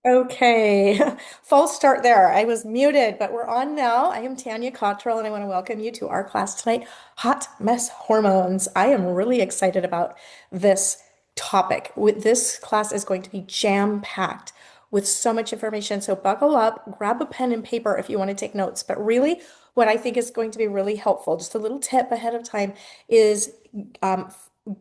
Okay, false start there. I was muted, but we're on now. I am Tanya Cottrell, and I want to welcome you to our class tonight, Hot Mess Hormones. I am really excited about this topic. This class is going to be jam-packed with so much information. So buckle up, grab a pen and paper if you want to take notes. But really, what I think is going to be really helpful, just a little tip ahead of time, is um,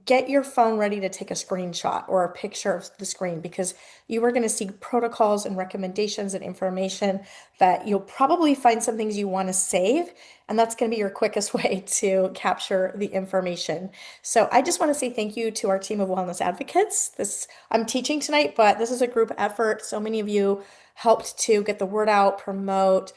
get your phone ready to take a screenshot or a picture of the screen because you are going to see protocols and recommendations and information that you'll probably find some things you want to save, and that's going to be your quickest way to capture the information. So I just want to say thank you to our team of wellness advocates. This I'm teaching tonight, but this is a group effort. So many of you helped to get the word out, promote,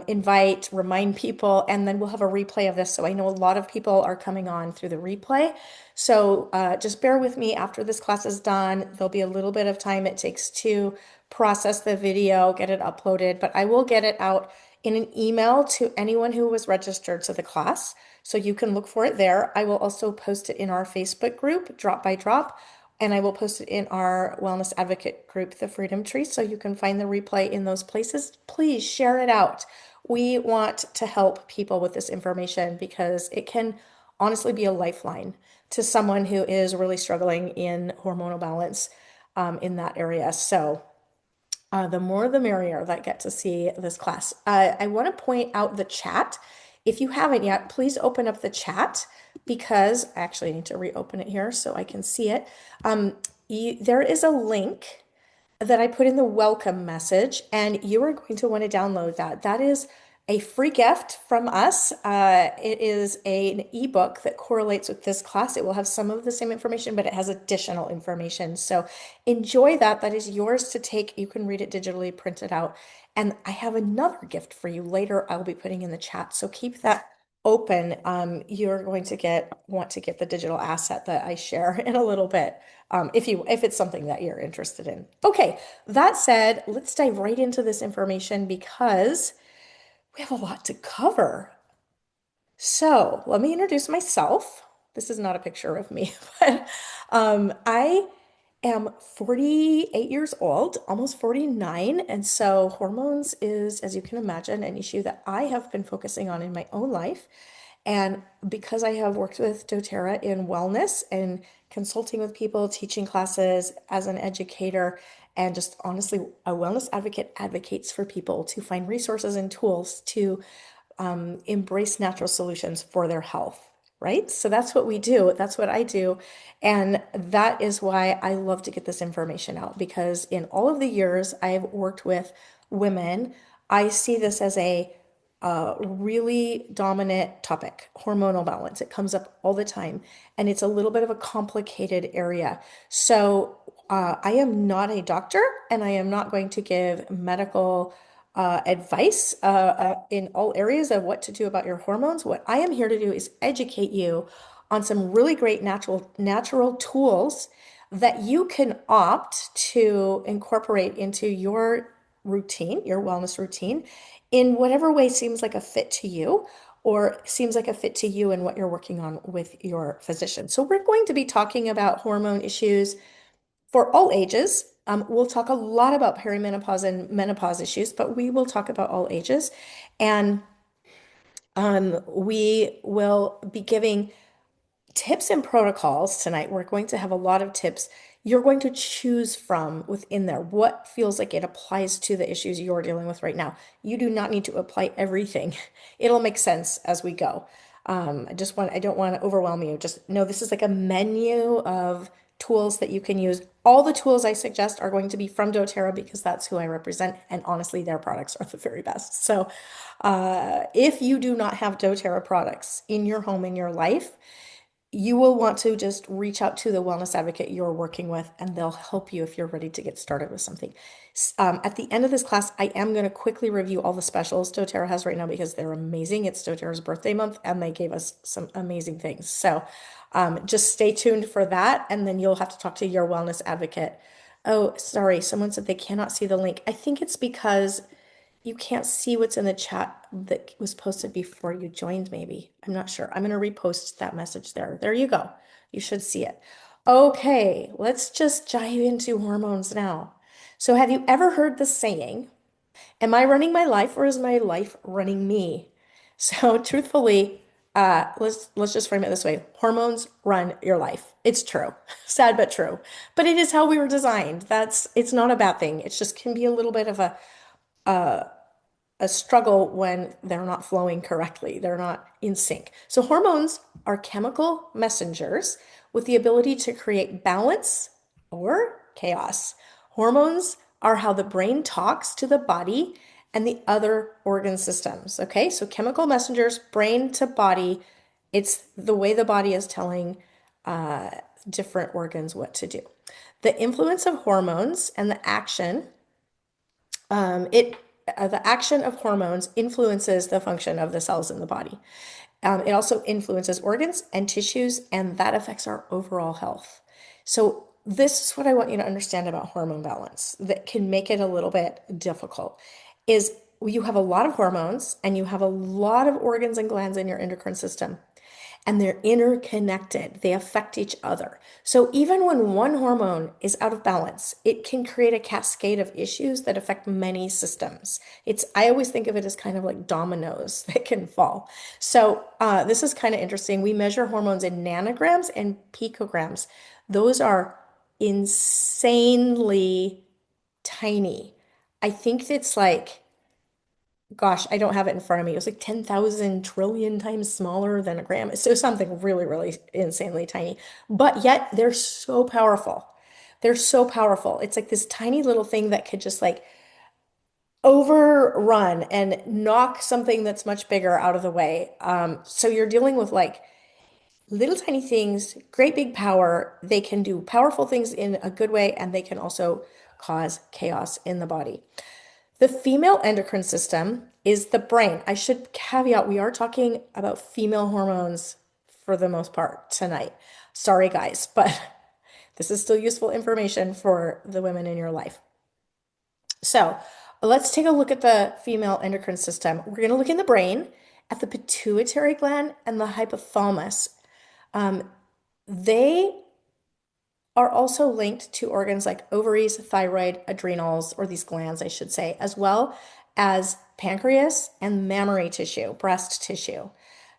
invite, remind people, and then we'll have a replay of this. So I know a lot of people are coming on through the replay. So just bear with me after this class is done. There'll be a little bit of time it takes to process the video, get it uploaded, but I will get it out in an email to anyone who was registered to the class. So you can look for it there. I will also post it in our Facebook group, Drop by Drop, and I will post it in our wellness advocate group, The Freedom Tree, so you can find the replay in those places. Please share it out. We want to help people with this information because it can honestly be a lifeline to someone who is really struggling in hormonal balance in that area. So the more the merrier that get to see this class. I want to point out the chat. If you haven't yet, please open up the chat because I actually need to reopen it here so I can see it. There is a link that I put in the welcome message, and you are going to want to download that. That is a free gift from us. It is an ebook that correlates with this class. It will have some of the same information, but it has additional information. So enjoy that. That is yours to take. You can read it digitally, print it out. And I have another gift for you later. I'll be putting in the chat. So keep that open. You're going to want to get the digital asset that I share in a little bit. If it's something that you're interested in. Okay, that said, let's dive right into this information because we have a lot to cover. So let me introduce myself. This is not a picture of me, but I am 48 years old, almost 49. And so hormones is, as you can imagine, an issue that I have been focusing on in my own life. And because I have worked with doTERRA in wellness and consulting with people, teaching classes as an educator, and just honestly, a wellness advocate advocates for people to find resources and tools to embrace natural solutions for their health, right? So that's what we do. That's what I do. And that is why I love to get this information out because in all of the years I've worked with women, I see this as a really dominant topic, hormonal balance. It comes up all the time, and it's a little bit of a complicated area. So, I am not a doctor, and I am not going to give medical advice in all areas of what to do about your hormones. What I am here to do is educate you on some really great natural tools that you can opt to incorporate into your routine, your wellness routine, in whatever way seems like a fit to you or seems like a fit to you and what you're working on with your physician. So we're going to be talking about hormone issues for all ages. We'll talk a lot about perimenopause and menopause issues, but we will talk about all ages. And we will be giving tips and protocols tonight. We're going to have a lot of tips. You're going to choose from within there what feels like it applies to the issues you're dealing with right now. You do not need to apply everything. It'll make sense as we go. I don't want to overwhelm you. Just know this is like a menu of tools that you can use. All the tools I suggest are going to be from doTERRA because that's who I represent. And honestly, their products are the very best. So if you do not have doTERRA products in your home, in your life, you will want to just reach out to the wellness advocate you're working with, and they'll help you if you're ready to get started with something. At the end of this class, I am going to quickly review all the specials doTERRA has right now because they're amazing. It's doTERRA's birthday month, and they gave us some amazing things. So just stay tuned for that, and then you'll have to talk to your wellness advocate. Oh, sorry, someone said they cannot see the link. I think it's because you can't see what's in the chat that was posted before you joined, maybe. I'm not sure. I'm going to repost that message there. There you go. You should see it. Okay, let's just dive into hormones now. So have you ever heard the saying, am I running my life or is my life running me? So truthfully, let's just frame it this way. Hormones run your life. It's true. Sad but true. But it is how we were designed. It's not a bad thing. It just can be a little bit of a struggle when they're not flowing correctly. They're not in sync. So hormones are chemical messengers with the ability to create balance or chaos. Hormones are how the brain talks to the body and the other organ systems. Okay, so chemical messengers, brain to body, it's the way the body is telling different organs what to do. The influence of hormones and the action it the action of hormones influences the function of the cells in the body. It also influences organs and tissues, and that affects our overall health. So this is what I want you to understand about hormone balance that can make it a little bit difficult is you have a lot of hormones and you have a lot of organs and glands in your endocrine system and they're interconnected. They affect each other. So even when one hormone is out of balance, it can create a cascade of issues that affect many systems. I always think of it as kind of like dominoes that can fall. So this is kind of interesting. We measure hormones in nanograms and picograms. Those are insanely tiny. I think it's like gosh, I don't have it in front of me. It was like 10,000 trillion times smaller than a gram. So something really, really insanely tiny. But yet they're so powerful. They're so powerful. It's like this tiny little thing that could just like overrun and knock something that's much bigger out of the way. So you're dealing with like little tiny things, great big power. They can do powerful things in a good way, and they can also cause chaos in the body. The female endocrine system is the brain. I should caveat, we are talking about female hormones for the most part tonight. Sorry, guys, but this is still useful information for the women in your life. So let's take a look at the female endocrine system. We're going to look in the brain at the pituitary gland and the hypothalamus. They are also linked to organs like ovaries, thyroid, adrenals, or these glands, I should say, as well as pancreas and mammary tissue, breast tissue.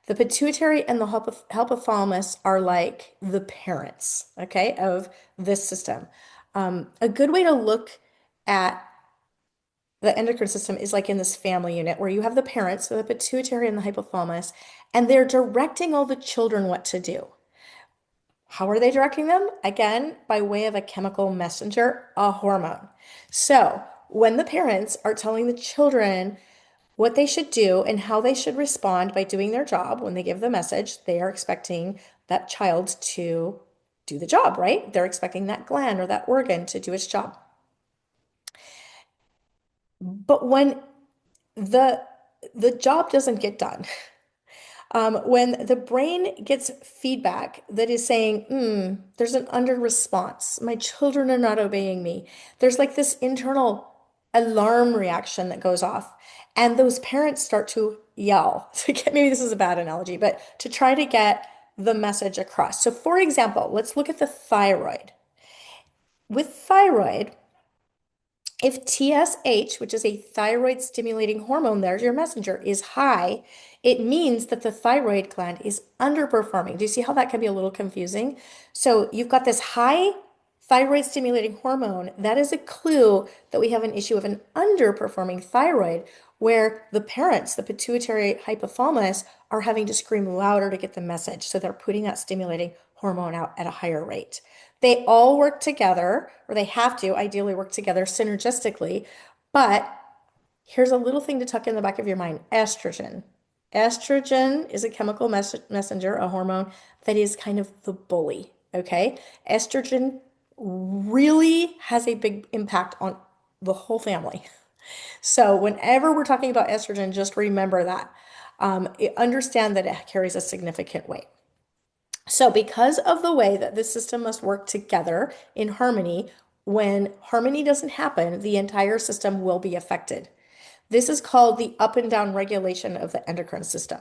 The pituitary and the hypothalamus are like the parents, okay, of this system. A good way to look at the endocrine system is like in this family unit where you have the parents, so the pituitary and the hypothalamus, and they're directing all the children what to do. How are they directing them? Again, by way of a chemical messenger, a hormone. So, when the parents are telling the children what they should do and how they should respond by doing their job, when they give the message, they are expecting that child to do the job, right? They're expecting that gland or that organ to do its job. But when the the job doesn't get done, when the brain gets feedback that is saying, there's an under response, my children are not obeying me, there's like this internal alarm reaction that goes off. And those parents start to yell. Maybe this is a bad analogy, but to try to get the message across. So, for example, let's look at the thyroid. With thyroid, if TSH, which is a thyroid stimulating hormone, there's your messenger, is high, it means that the thyroid gland is underperforming. Do you see how that can be a little confusing? So you've got this high thyroid stimulating hormone. That is a clue that we have an issue of an underperforming thyroid where the parents, the pituitary hypothalamus, are having to scream louder to get the message. So they're putting that stimulating hormone out at a higher rate. They all work together, or they have to ideally work together synergistically. But here's a little thing to tuck in the back of your mind. Estrogen. Estrogen is a chemical messenger, a hormone that is kind of the bully, okay? Estrogen really has a big impact on the whole family. So whenever we're talking about estrogen, just remember that. Understand that it carries a significant weight. So because of the way that this system must work together in harmony, when harmony doesn't happen, the entire system will be affected. This is called the up and down regulation of the endocrine system.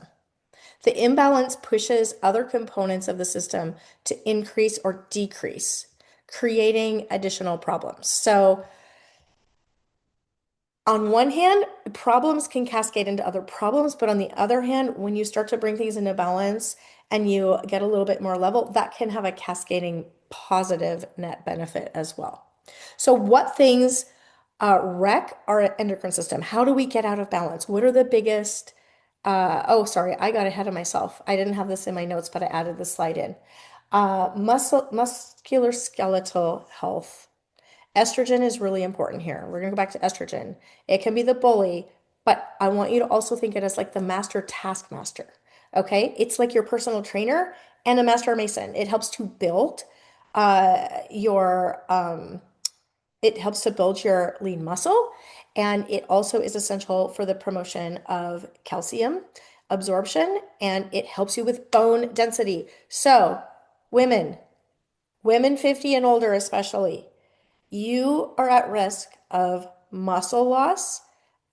The imbalance pushes other components of the system to increase or decrease, creating additional problems. So On one hand, problems can cascade into other problems, but on the other hand, when you start to bring things into balance and you get a little bit more level, that can have a cascading positive net benefit as well. So, what things wreck our endocrine system? How do we get out of balance? What are the biggest? Oh, sorry, I got ahead of myself. I didn't have this in my notes, but I added the slide in. Muscular skeletal health. Estrogen is really important here. We're going to go back to estrogen. It can be the bully, but I want you to also think it as like the master taskmaster. Okay? It's like your personal trainer and a master mason. It helps to build your it helps to build your lean muscle, and it also is essential for the promotion of calcium absorption, and it helps you with bone density. So, women, women 50 and older especially, you are at risk of muscle loss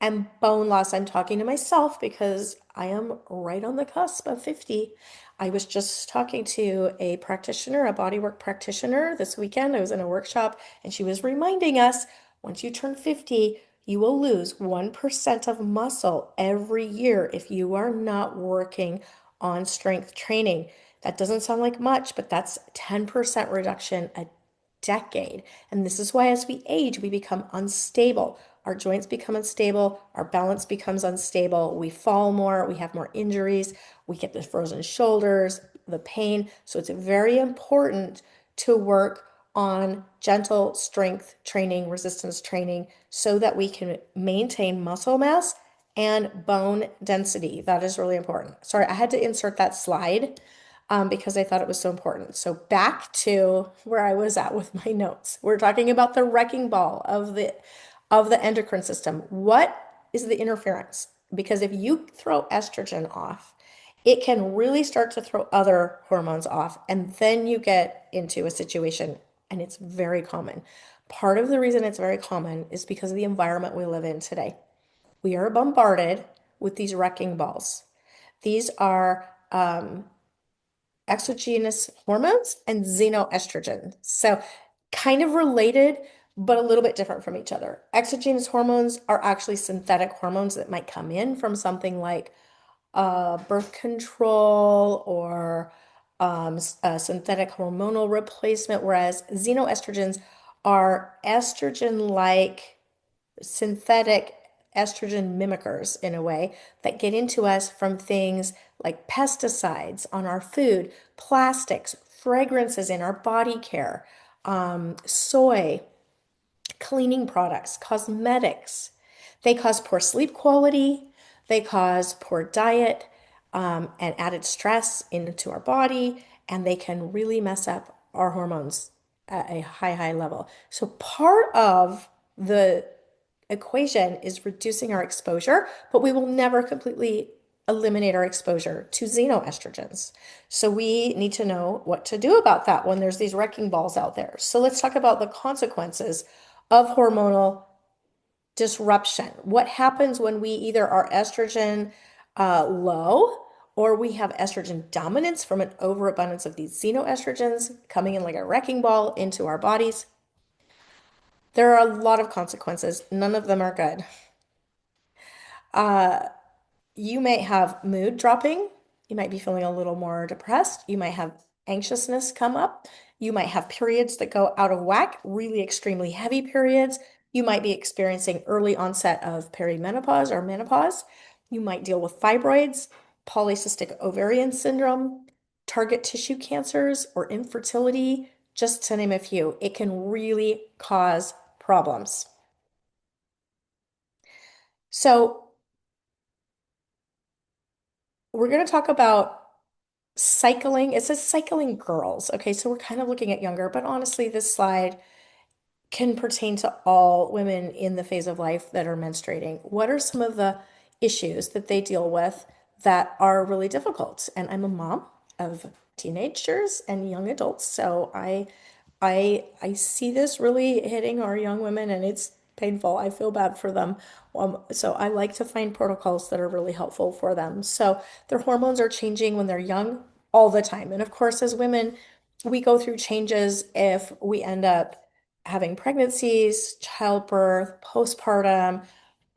and bone loss. I'm talking to myself because I am right on the cusp of 50. I was just talking to a practitioner, a bodywork practitioner this weekend. I was in a workshop and she was reminding us once you turn 50, you will lose 1% of muscle every year if you are not working on strength training. That doesn't sound like much, but that's 10% reduction a decade. And this is why as we age, we become unstable. Our joints become unstable, our balance becomes unstable, we fall more, we have more injuries, we get the frozen shoulders, the pain. So it's very important to work on gentle strength training, resistance training, so that we can maintain muscle mass and bone density. That is really important. Sorry, I had to insert that slide because I thought it was so important. So back to where I was at with my notes. We're talking about the wrecking ball of the endocrine system. What is the interference? Because if you throw estrogen off, it can really start to throw other hormones off, and then you get into a situation, and it's very common. Part of the reason it's very common is because of the environment we live in today. We are bombarded with these wrecking balls. These are exogenous hormones and xenoestrogen. So, kind of related, but a little bit different from each other. Exogenous hormones are actually synthetic hormones that might come in from something like birth control or synthetic hormonal replacement, whereas xenoestrogens are estrogen-like synthetic estrogen mimickers in a way that get into us from things like pesticides on our food, plastics, fragrances in our body care, soy, cleaning products, cosmetics. They cause poor sleep quality, they cause poor diet, and added stress into our body, and they can really mess up our hormones at a high level. So part of the equation is reducing our exposure, but we will never completely eliminate our exposure to xenoestrogens. So we need to know what to do about that when there's these wrecking balls out there. So let's talk about the consequences of hormonal disruption. What happens when we either are estrogen low or we have estrogen dominance from an overabundance of these xenoestrogens coming in like a wrecking ball into our bodies? There are a lot of consequences. None of them are good. You may have mood dropping. You might be feeling a little more depressed. You might have anxiousness come up. You might have periods that go out of whack, really extremely heavy periods. You might be experiencing early onset of perimenopause or menopause. You might deal with fibroids, polycystic ovarian syndrome, target tissue cancers, or infertility, just to name a few. It can really cause problems. So, we're going to talk about cycling. It says cycling girls. Okay, so we're kind of looking at younger, but honestly, this slide can pertain to all women in the phase of life that are menstruating. What are some of the issues that they deal with that are really difficult? And I'm a mom of teenagers and young adults, so I see this really hitting our young women and it's painful. I feel bad for them. So I like to find protocols that are really helpful for them. So their hormones are changing when they're young all the time. And of course, as women, we go through changes if we end up having pregnancies, childbirth, postpartum.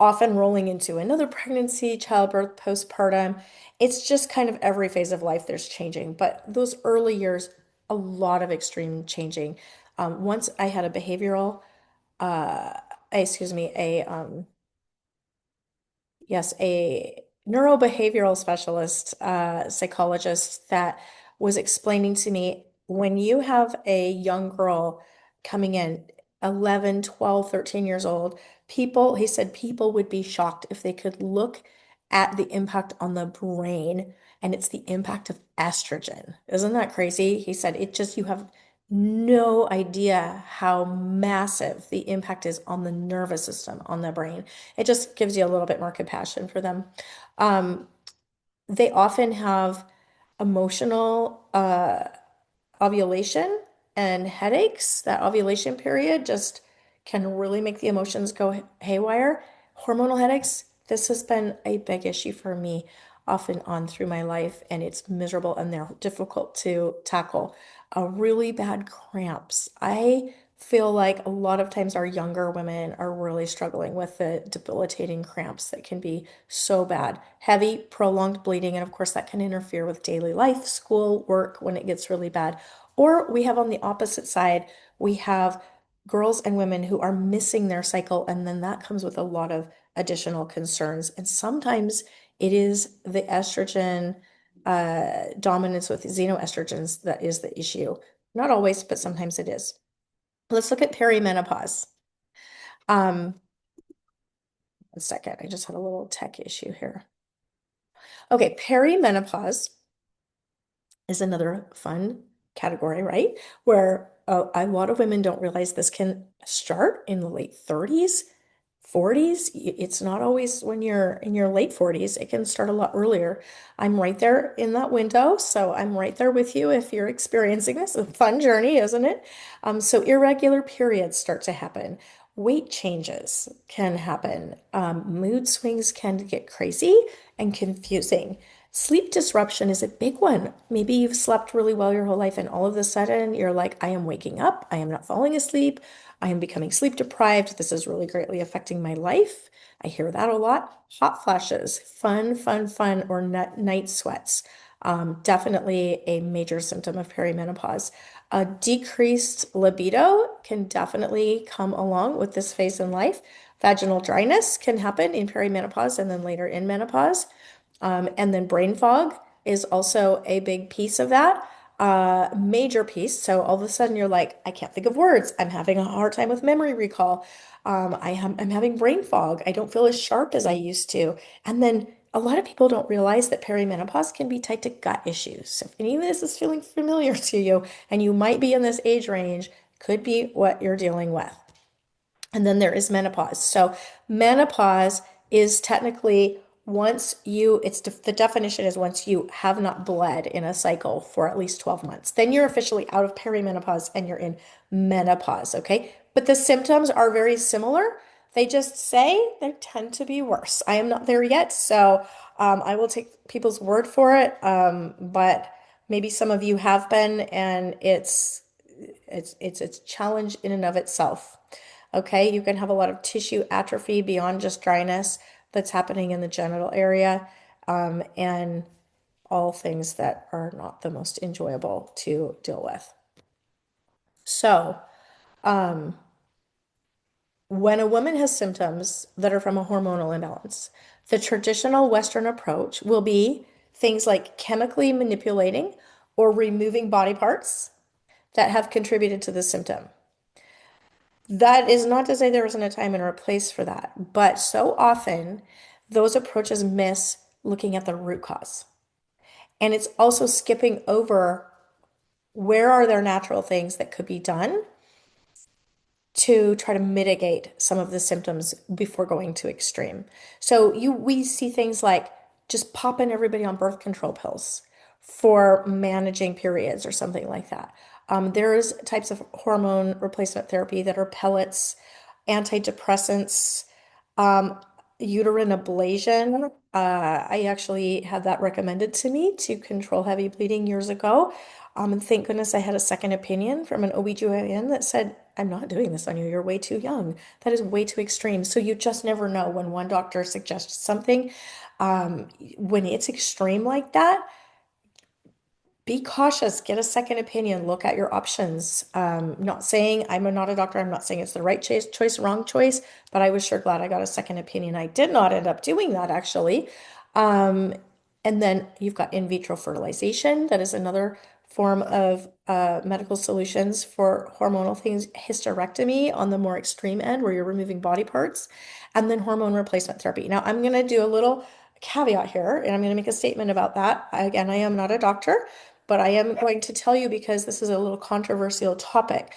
often rolling into another pregnancy, childbirth, postpartum. It's just kind of every phase of life there's changing. But those early years, a lot of extreme changing. Once I had a behavioral, uh, excuse me, yes, a neurobehavioral specialist, psychologist that was explaining to me when you have a young girl coming in, 11, 12, 13 years old, people, he said people would be shocked if they could look at the impact on the brain, and it's the impact of estrogen. Isn't that crazy? He said it just, you have no idea how massive the impact is on the nervous system, on the brain. It just gives you a little bit more compassion for them. Um, they often have emotional ovulation and headaches. That ovulation period just can really make the emotions go haywire. Hormonal headaches, this has been a big issue for me off and on through my life, and it's miserable and they're difficult to tackle. Really bad cramps. I feel like a lot of times our younger women are really struggling with the debilitating cramps that can be so bad. Heavy, prolonged bleeding, and of course, that can interfere with daily life, school, work when it gets really bad. Or we have on the opposite side, we have girls and women who are missing their cycle, and then that comes with a lot of additional concerns. And sometimes it is the estrogen dominance with xenoestrogens that is the issue. Not always, but sometimes it is. Let's look at perimenopause. Um, 1 second, I just had a little tech issue here. Okay, perimenopause is another fun category, right? Where a lot of women don't realize this can start in the late 30s, 40s. It's not always when you're in your late 40s. It can start a lot earlier. I'm right there in that window, so I'm right there with you if you're experiencing this. A fun journey, isn't it? So irregular periods start to happen. Weight changes can happen. Mood swings can get crazy and confusing. Sleep disruption is a big one. Maybe you've slept really well your whole life, and all of a sudden you're like, I am waking up, I am not falling asleep, I am becoming sleep deprived. This is really greatly affecting my life. I hear that a lot. Hot flashes, fun, fun, fun, or night sweats. Definitely a major symptom of perimenopause. A decreased libido can definitely come along with this phase in life. Vaginal dryness can happen in perimenopause and then later in menopause. And then brain fog is also a big piece of that, major piece. So all of a sudden you're like, I can't think of words. I'm having a hard time with memory recall. I'm having brain fog. I don't feel as sharp as I used to. And then a lot of people don't realize that perimenopause can be tied to gut issues. So if any of this is feeling familiar to you and you might be in this age range, could be what you're dealing with. And then there is menopause. So menopause is technically once you, the definition is once you have not bled in a cycle for at least 12 months. Then you're officially out of perimenopause and you're in menopause, okay? But the symptoms are very similar. They just say they tend to be worse. I am not there yet, so I will take people's word for it. But maybe some of you have been, and it's a challenge in and of itself. Okay, you can have a lot of tissue atrophy beyond just dryness that's happening in the genital area, and all things that are not the most enjoyable to deal with. So, um, when a woman has symptoms that are from a hormonal imbalance, the traditional Western approach will be things like chemically manipulating or removing body parts that have contributed to the symptom. That is not to say there isn't a time and a place for that, but so often those approaches miss looking at the root cause. And it's also skipping over where are there natural things that could be done to try to mitigate some of the symptoms before going to extreme. So we see things like just popping everybody on birth control pills for managing periods or something like that. There's types of hormone replacement therapy that are pellets, antidepressants, um, uterine ablation. I actually had that recommended to me to control heavy bleeding years ago. And thank goodness I had a second opinion from an OB/GYN that said I'm not doing this on you. You're way too young. That is way too extreme. So you just never know when one doctor suggests something. Um, when it's extreme like that, be cautious, get a second opinion, look at your options. Not saying not a doctor, I'm not saying it's the right choice, wrong choice, but I was sure glad I got a second opinion. I did not end up doing that actually. Um, and then you've got in vitro fertilization. That is another form of medical solutions for hormonal things, hysterectomy on the more extreme end where you're removing body parts, and then hormone replacement therapy. Now, I'm going to do a little caveat here, and I'm going to make a statement about that. Again, I am not a doctor, but I am going to tell you because this is a little controversial topic,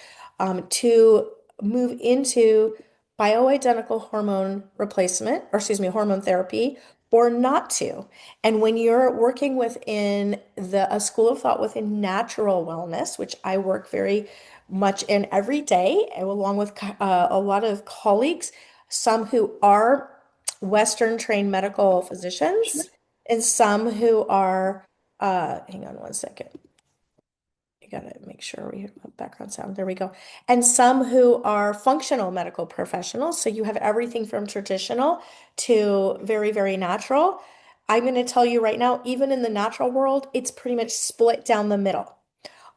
to move into bioidentical hormone replacement, or excuse me, hormone therapy, or not to. And when you're working within a school of thought within natural wellness, which I work very much in every day, along with a lot of colleagues, some who are Western trained medical physicians, and some who are, hang on one second. You gotta make sure we have background sound. There we go. And some who are functional medical professionals. So you have everything from traditional to very, very natural. I'm going to tell you right now, even in the natural world, it's pretty much split down the middle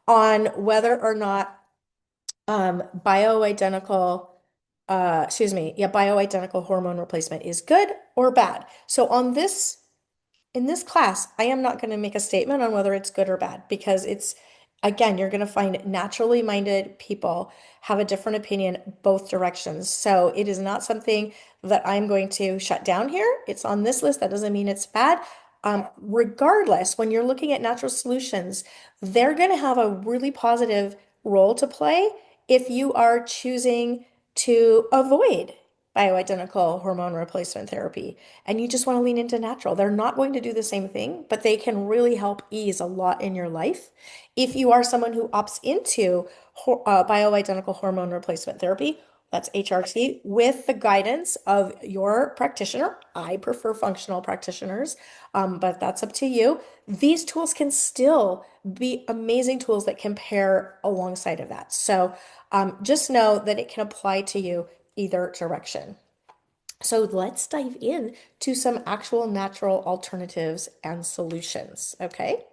on whether or not bioidentical, bioidentical hormone replacement is good or bad. So in this class, I am not going to make a statement on whether it's good or bad because again, you're going to find naturally minded people have a different opinion both directions. So it is not something that I'm going to shut down here. It's on this list. That doesn't mean it's bad. Regardless, when you're looking at natural solutions, they're going to have a really positive role to play if you are choosing to avoid bioidentical hormone replacement therapy and you just want to lean into natural. They're not going to do the same thing, but they can really help ease a lot in your life. If you are someone who opts into bioidentical hormone replacement therapy, that's HRT, with the guidance of your practitioner. I prefer functional practitioners, but that's up to you. These tools can still be amazing tools that can pair alongside of that. So just know that it can apply to you either direction. So let's dive in to some actual natural alternatives and solutions, okay?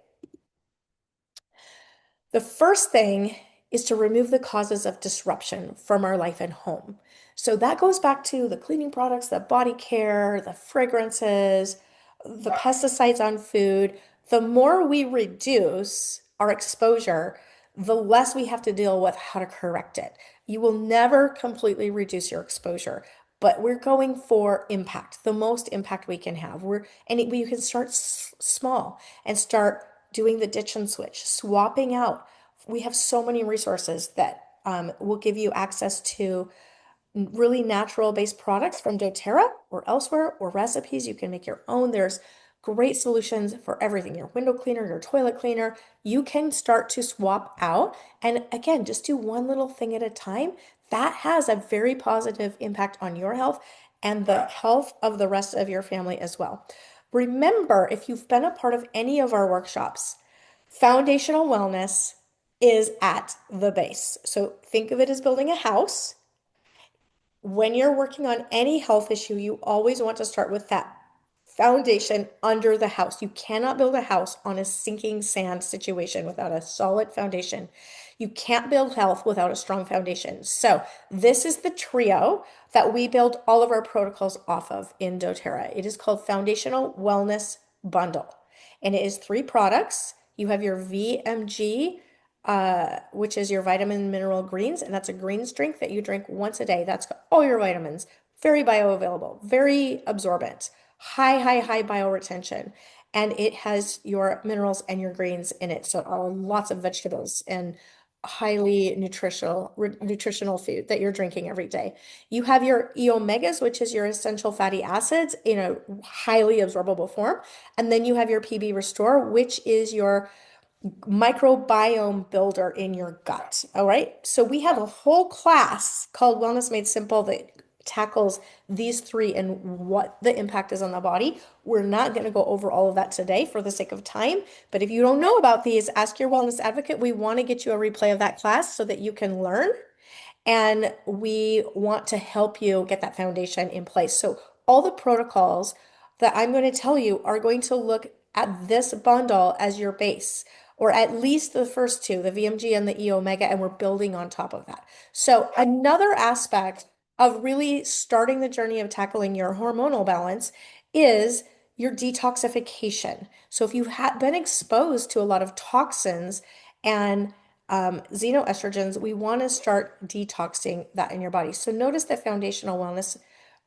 The first thing is to remove the causes of disruption from our life and home. So that goes back to the cleaning products, the body care, the fragrances, the pesticides on food. The more we reduce our exposure, the less we have to deal with how to correct it. You will never completely reduce your exposure, but we're going for impact, the most impact we can have. We can start small and start doing the ditch and switch, swapping out. We have so many resources that will give you access to really natural based products from doTERRA or elsewhere, or recipes. You can make your own. There's great solutions for everything, your window cleaner, your toilet cleaner. You can start to swap out. And again, just do one little thing at a time. That has a very positive impact on your health and the health of the rest of your family as well. Remember, if you've been a part of any of our workshops, foundational wellness is at the base. So think of it as building a house. When you're working on any health issue, you always want to start with that foundation under the house. You cannot build a house on a sinking sand situation without a solid foundation. You can't build health without a strong foundation. So this is the trio that we build all of our protocols off of in doTERRA. It is called Foundational Wellness Bundle, and it is 3 products. You have your VMG, which is your vitamin mineral greens, and that's a greens drink that you drink once a day. That's got all your vitamins, very bioavailable, very absorbent, high bioretention, and it has your minerals and your greens in it. So lots of vegetables and highly nutritional food that you're drinking every day. You have your E omegas, which is your essential fatty acids in a highly absorbable form, and then you have your PB Restore, which is your microbiome builder in your gut. All right. So we have a whole class called Wellness Made Simple that tackles these 3 and what the impact is on the body. We're not going to go over all of that today for the sake of time. But if you don't know about these, ask your wellness advocate. We want to get you a replay of that class so that you can learn and we want to help you get that foundation in place. So all the protocols that I'm going to tell you are going to look at this bundle as your base, or at least the first two, the VMG and the E omega, and we're building on top of that. So another aspect of really starting the journey of tackling your hormonal balance is your detoxification. So if you've been exposed to a lot of toxins and xenoestrogens, we want to start detoxing that in your body. So notice the foundational wellness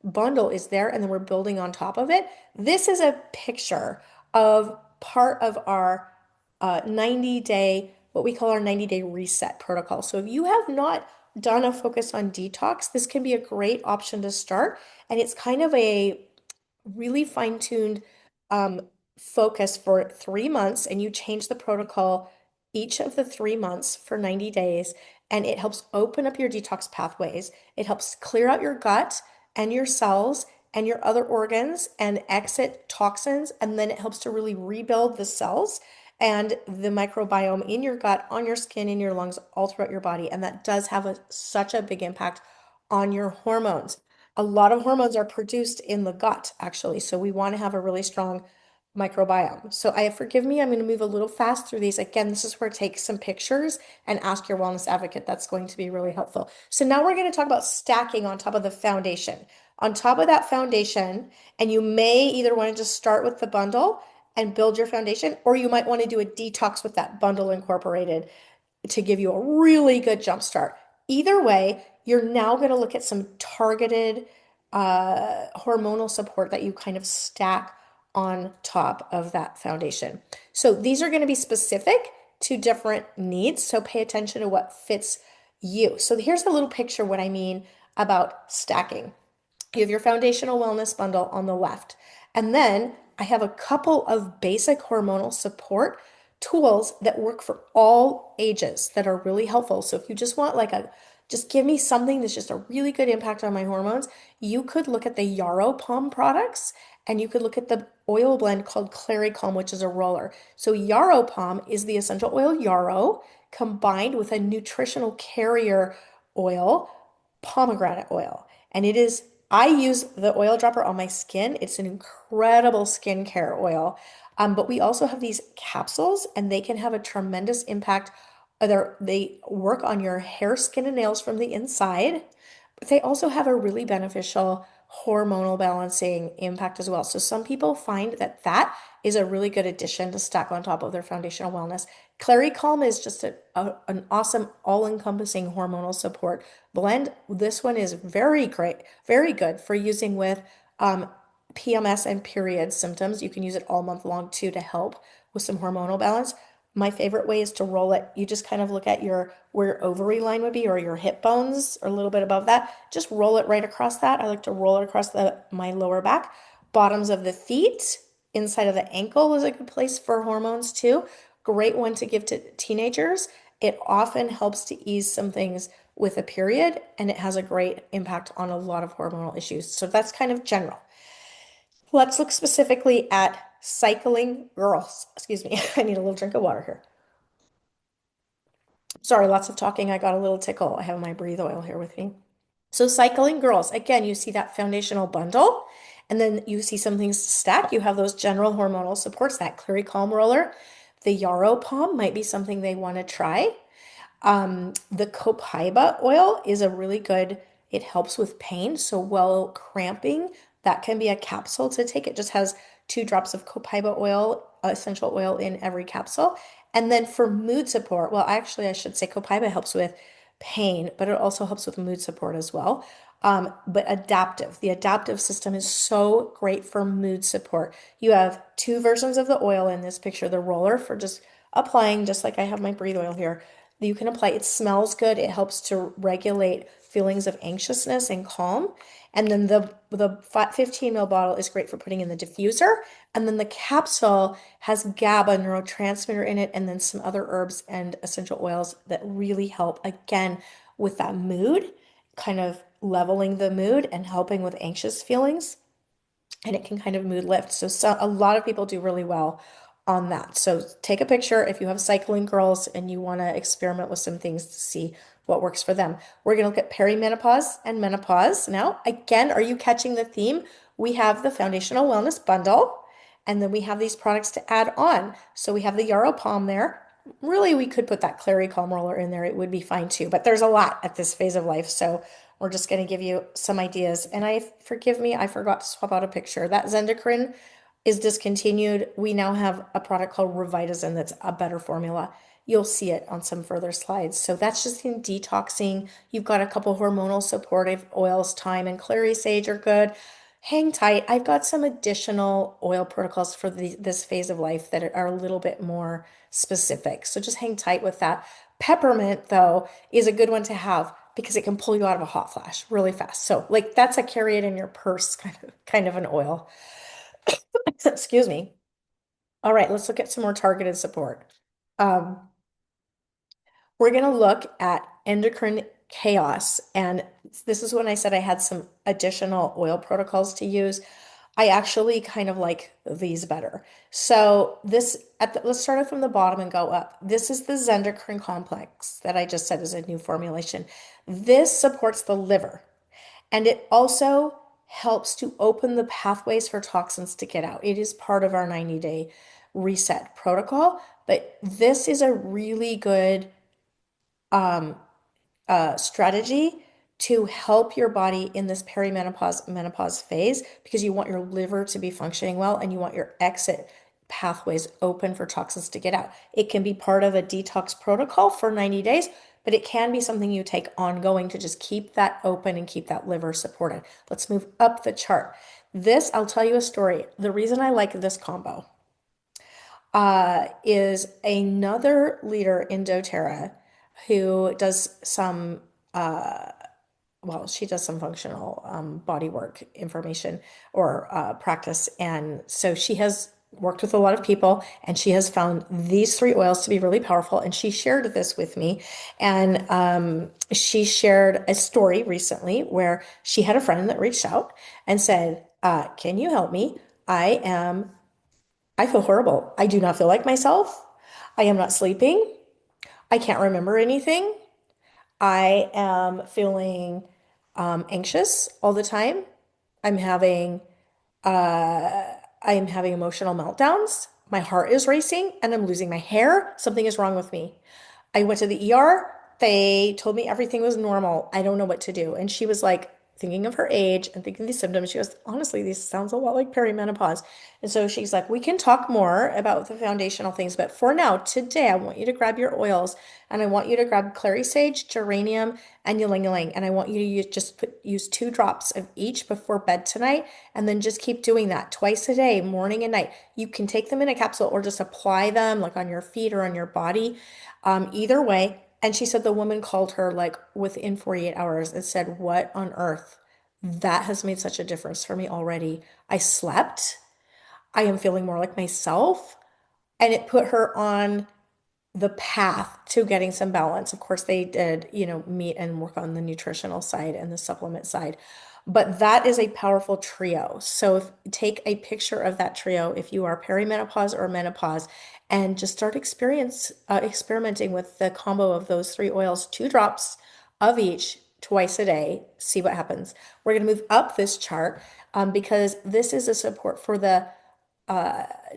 bundle is there, and then we're building on top of it. This is a picture of part of our 90-day, what we call our 90-day reset protocol. So if you have not done a focus on detox, this can be a great option to start. And it's kind of a really fine-tuned um, focus for 3 months, and you change the protocol each of the 3 months for 90 days, and it helps open up your detox pathways. It helps clear out your gut and your cells and your other organs and exit toxins, and then it helps to really rebuild the cells and the microbiome in your gut, on your skin, in your lungs, all throughout your body. And that does have such a big impact on your hormones. A lot of hormones are produced in the gut, actually. So we want to have a really strong microbiome. So forgive me, I'm going to move a little fast through these. Again, this is where take some pictures and ask your wellness advocate. That's going to be really helpful. So now we're going to talk about stacking on top of the foundation. On top of that foundation, and you may either want to just start with the bundle and build your foundation, or you might want to do a detox with that bundle incorporated to give you a really good jump start. Either way, you're now going to look at some targeted hormonal support that you kind of stack on top of that foundation. So these are going to be specific to different needs. So pay attention to what fits you. So here's a little picture what I mean about stacking. You have your foundational wellness bundle on the left. And then I have a couple of basic hormonal support tools that work for all ages that are really helpful. So if you just want just give me something that's just a really good impact on my hormones, you could look at the Yarrow Palm products, and you could look at the oil blend called Clary Calm, which is a roller. So Yarrow Palm is the essential oil yarrow combined with a nutritional carrier oil, pomegranate oil. And I use the oil dropper on my skin. It's an incredible skincare oil. But we also have these capsules, and they can have a tremendous impact. They work on your hair, skin, and nails from the inside, but they also have a really beneficial hormonal balancing impact as well. So some people find that that is a really good addition to stack on top of their foundational wellness. Clary Calm is just an awesome, all-encompassing hormonal support blend. This one is very great, very good for using with PMS and period symptoms. You can use it all month long too to help with some hormonal balance. My favorite way is to roll it. You just kind of look at where your ovary line would be, or your hip bones, or a little bit above that. Just roll it right across that. I like to roll it across my lower back. Bottoms of the feet, inside of the ankle is a good place for hormones too. Great one to give to teenagers. It often helps to ease some things with a period, and it has a great impact on a lot of hormonal issues. So that's kind of general. Let's look specifically at cycling girls. Excuse me, I need a little drink of water here. Sorry, lots of talking. I got a little tickle. I have my breathe oil here with me. So cycling girls, again, you see that foundational bundle, and then you see some things to stack. You have those general hormonal supports, that Clary Calm roller. The Yarrow Palm might be something they want to try. The copaiba oil is a really good, it helps with pain. So while cramping, that can be a capsule to take. It just has 2 drops of copaiba oil, essential oil in every capsule. And then for mood support, well, actually, I should say copaiba helps with pain, but it also helps with mood support as well. But the adaptive system is so great for mood support. You have 2 versions of the oil in this picture, the roller for just applying, just like I have my breathe oil here. You can apply, it smells good. It helps to regulate feelings of anxiousness and calm. And then the 15 ml bottle is great for putting in the diffuser. And then the capsule has GABA neurotransmitter in it, and then some other herbs and essential oils that really help, again, with that mood, kind of leveling the mood and helping with anxious feelings. And it can kind of mood lift. So a lot of people do really well on that. So take a picture if you have cycling girls and you want to experiment with some things to see what works for them. We're going to look at perimenopause and menopause. Now, again, are you catching the theme? We have the foundational wellness bundle, and then we have these products to add on. So we have the Yarrow Palm there. Really, we could put that Clary Calm Roller in there. It would be fine too, but there's a lot at this phase of life. So we're just going to give you some ideas. And forgive me, I forgot to swap out a picture. That Zendocrine is discontinued. We now have a product called Revitazine that's a better formula. You'll see it on some further slides. So that's just in detoxing. You've got a couple hormonal supportive oils, thyme and clary sage are good. Hang tight. I've got some additional oil protocols for this phase of life that are a little bit more specific. So just hang tight with that. Peppermint, though, is a good one to have because it can pull you out of a hot flash really fast. So like that's a carry it in your purse kind of an oil. Excuse me. All right, let's look at some more targeted support. Um, we're going to look at endocrine chaos. And this is when I said I had some additional oil protocols to use. I actually kind of like these better. So let's start it from the bottom and go up. This is the Zendocrine complex that I just said is a new formulation. This supports the liver. And it also helps to open the pathways for toxins to get out. It is part of our 90-day reset protocol, but this is a really good um, strategy to help your body in this perimenopause menopause phase because you want your liver to be functioning well and you want your exit pathways open for toxins to get out. It can be part of a detox protocol for 90 days, but it can be something you take ongoing to just keep that open and keep that liver supported. Let's move up the chart. I'll tell you a story. The reason I like this combo is another leader in doTERRA who does some she does some functional body work information or practice. And so she has worked with a lot of people and she has found these three oils to be really powerful. And she shared this with me. And she shared a story recently where she had a friend that reached out and said, can you help me? I feel horrible. I do not feel like myself. I am not sleeping. I can't remember anything. I am feeling anxious all the time. I'm having I am having emotional meltdowns. My heart is racing and I'm losing my hair. Something is wrong with me. I went to the ER. They told me everything was normal. I don't know what to do. And she was like, thinking of her age and thinking of these symptoms, she goes, honestly, these sounds a lot like perimenopause. And so she's like, we can talk more about the foundational things, but for now, today, I want you to grab your oils and I want you to grab clary sage, geranium, and ylang ylang. And I want you to use 2 drops of each before bed tonight. And then just keep doing that twice a day, morning and night. You can take them in a capsule or just apply them like on your feet or on your body. Either way. And she said the woman called her like within 48 hours and said, what on earth? That has made such a difference for me already. I slept. I am feeling more like myself. And it put her on the path to getting some balance. Of course, they did, meet and work on the nutritional side and the supplement side. But that is a powerful trio. So take a picture of that trio if you are perimenopause or menopause and just start experimenting with the combo of those three oils, 2 drops of each twice a day. See what happens. We're going to move up this chart because this is a support for the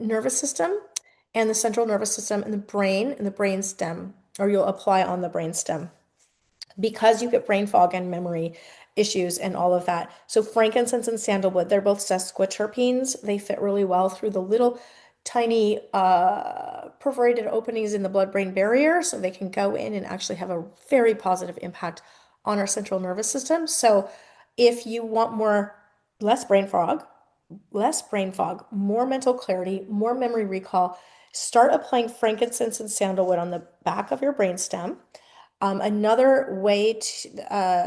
nervous system and the central nervous system and the brain and the brain stem, or you'll apply on the brain stem because you get brain fog and memory issues and all of that. So frankincense and sandalwood, they're both sesquiterpenes. They fit really well through the little tiny perforated openings in the blood-brain barrier, so they can go in and actually have a very positive impact on our central nervous system. So if you want less brain fog, more mental clarity, more memory recall, start applying frankincense and sandalwood on the back of your brainstem. Another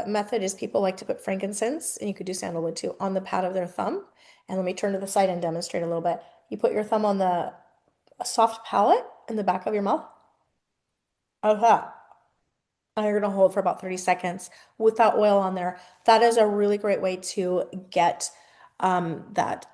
method is people like to put frankincense, and you could do sandalwood too, on the pad of their thumb. And let me turn to the side and demonstrate a little bit. You put your thumb on the soft palate in the back of your mouth. Okay. And you're going to hold for about 30 seconds with that oil on there. That is a really great way to get that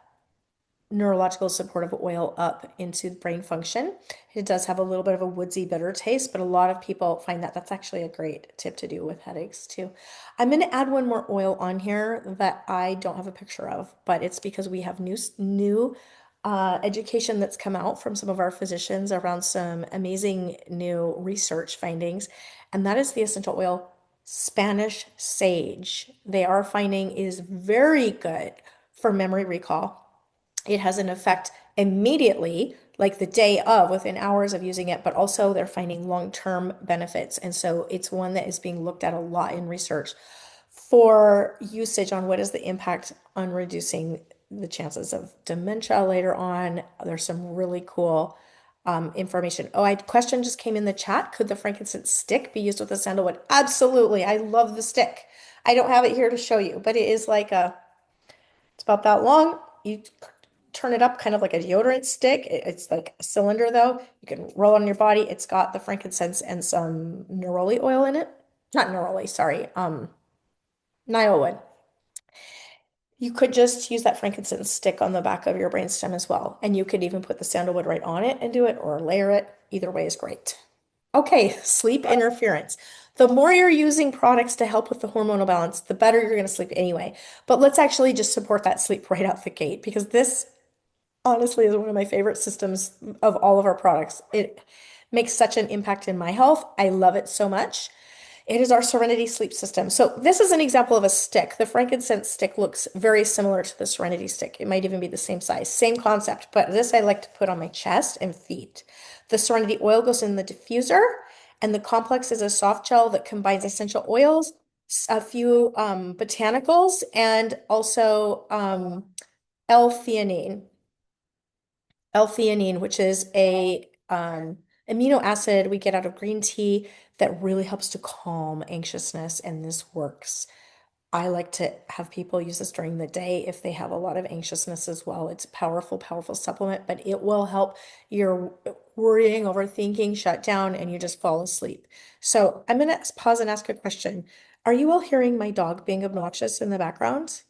neurological supportive oil up into brain function. It does have a little bit of a woodsy bitter taste, but a lot of people find that that's actually a great tip to do with headaches too. I'm going to add one more oil on here that I don't have a picture of, but it's because we have new education that's come out from some of our physicians around some amazing new research findings, and that is the essential oil Spanish sage. They are finding is very good for memory recall. It has an effect immediately, like the day of, within hours of using it, but also they're finding long-term benefits. And so it's one that is being looked at a lot in research for usage on what is the impact on reducing the chances of dementia later on. There's some really cool information. Oh, question just came in the chat. Could the frankincense stick be used with the sandalwood? Absolutely. I love the stick. I don't have it here to show you, but it is like it's about that long. You turn it up kind of like a deodorant stick. It's like a cylinder though. You can roll it on your body. It's got the frankincense and some neroli oil in it. Not neroli, sorry. Nile wood. You could just use that frankincense stick on the back of your brainstem as well. And you could even put the sandalwood right on it and do it or layer it. Either way is great. Okay, sleep interference. The more you're using products to help with the hormonal balance, the better you're going to sleep anyway. But let's actually just support that sleep right out the gate because this honestly is one of my favorite systems of all of our products. It makes such an impact in my health. I love it so much. It is our Serenity sleep system. So this is an example of a stick. The frankincense stick looks very similar to the Serenity stick. It might even be the same size, same concept, but this I like to put on my chest and feet. The Serenity oil goes in the diffuser, and the complex is a soft gel that combines essential oils, a few botanicals, and also L-theanine. L-theanine, which is a amino acid we get out of green tea that really helps to calm anxiousness, and this works. I like to have people use this during the day if they have a lot of anxiousness as well. It's a powerful, powerful supplement, but it will help your worrying, overthinking shut down and you just fall asleep. So I'm going to pause and ask a question. Are you all hearing my dog being obnoxious in the background?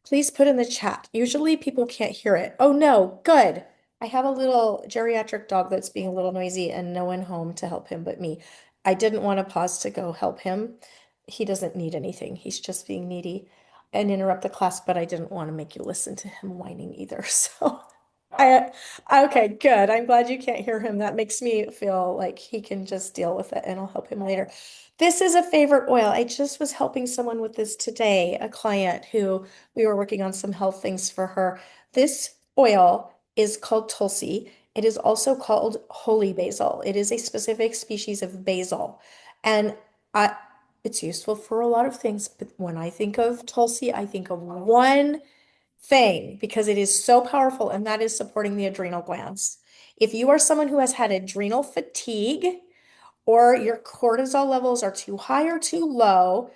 Please put in the chat. Usually people can't hear it. Oh no, good. I have a little geriatric dog that's being a little noisy and no one home to help him but me. I didn't want to pause to go help him. He doesn't need anything. He's just being needy and interrupt the class, but I didn't want to make you listen to him whining either. So I okay, good. I'm glad you can't hear him. That makes me feel like he can just deal with it and I'll help him later. This is a favorite oil. I just was helping someone with this today, a client who we were working on some health things for her. This oil is called Tulsi. It is also called holy basil. It is a specific species of basil. And I, it's useful for a lot of things, but when I think of Tulsi, I think of one thing because it is so powerful, and that is supporting the adrenal glands. If you are someone who has had adrenal fatigue or your cortisol levels are too high or too low,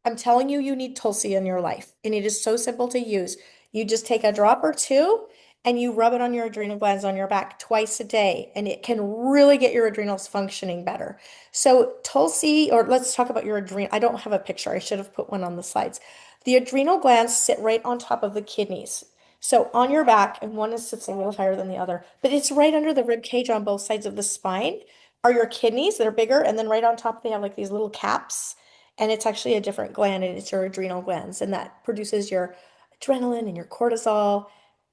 I'm telling you, you need Tulsi in your life. And it is so simple to use. You just take a drop or two and you rub it on your adrenal glands on your back twice a day, and it can really get your adrenals functioning better. So, Tulsi, or let's talk about your adrenal. I don't have a picture. I should have put one on the slides. The adrenal glands sit right on top of the kidneys. So, on your back, and one is sits a little higher than the other, but it's right under the rib cage on both sides of the spine are your kidneys. They're bigger, and then right on top, they have like these little caps and it's actually a different gland and it's your adrenal glands and that produces your adrenaline and your cortisol.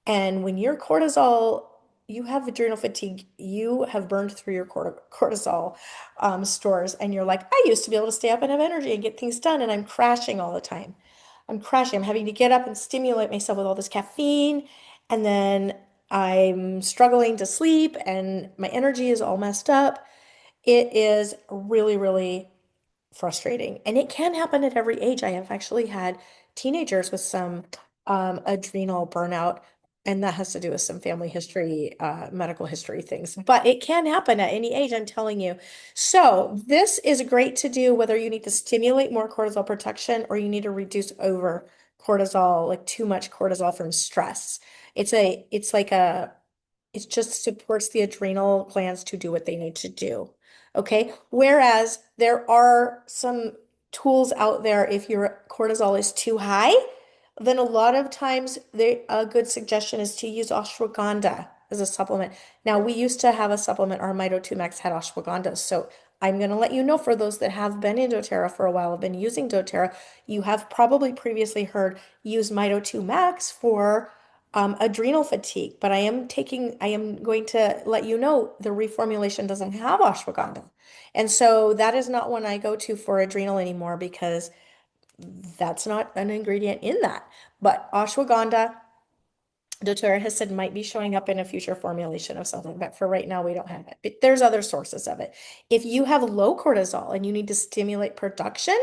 And when your cortisol, you have adrenal fatigue, you have burned through your cortisol stores and you're like, I used to be able to stay up and have energy and get things done and I'm crashing all the time. I'm crashing. I'm having to get up and stimulate myself with all this caffeine and then I'm struggling to sleep and my energy is all messed up. It is really, really frustrating. And it can happen at every age. I have actually had teenagers with some adrenal burnout, and that has to do with some family history, medical history things. But it can happen at any age, I'm telling you. So this is great to do whether you need to stimulate more cortisol production or you need to reduce over cortisol, like too much cortisol from stress. It's like a it just supports the adrenal glands to do what they need to do. Okay. Whereas there are some tools out there if your cortisol is too high, then a lot of times a good suggestion is to use ashwagandha as a supplement. Now, we used to have a supplement, our Mito 2 Max had ashwagandha. So I'm going to let you know for those that have been in doTERRA for a while, have been using doTERRA, you have probably previously heard use Mito 2 Max for adrenal fatigue. But I am going to let you know the reformulation doesn't have ashwagandha. And so that is not one I go to for adrenal anymore because that's not an ingredient in that. But ashwagandha, doTERRA has said might be showing up in a future formulation of something, but for right now we don't have it. But there's other sources of it. If you have low cortisol and you need to stimulate production,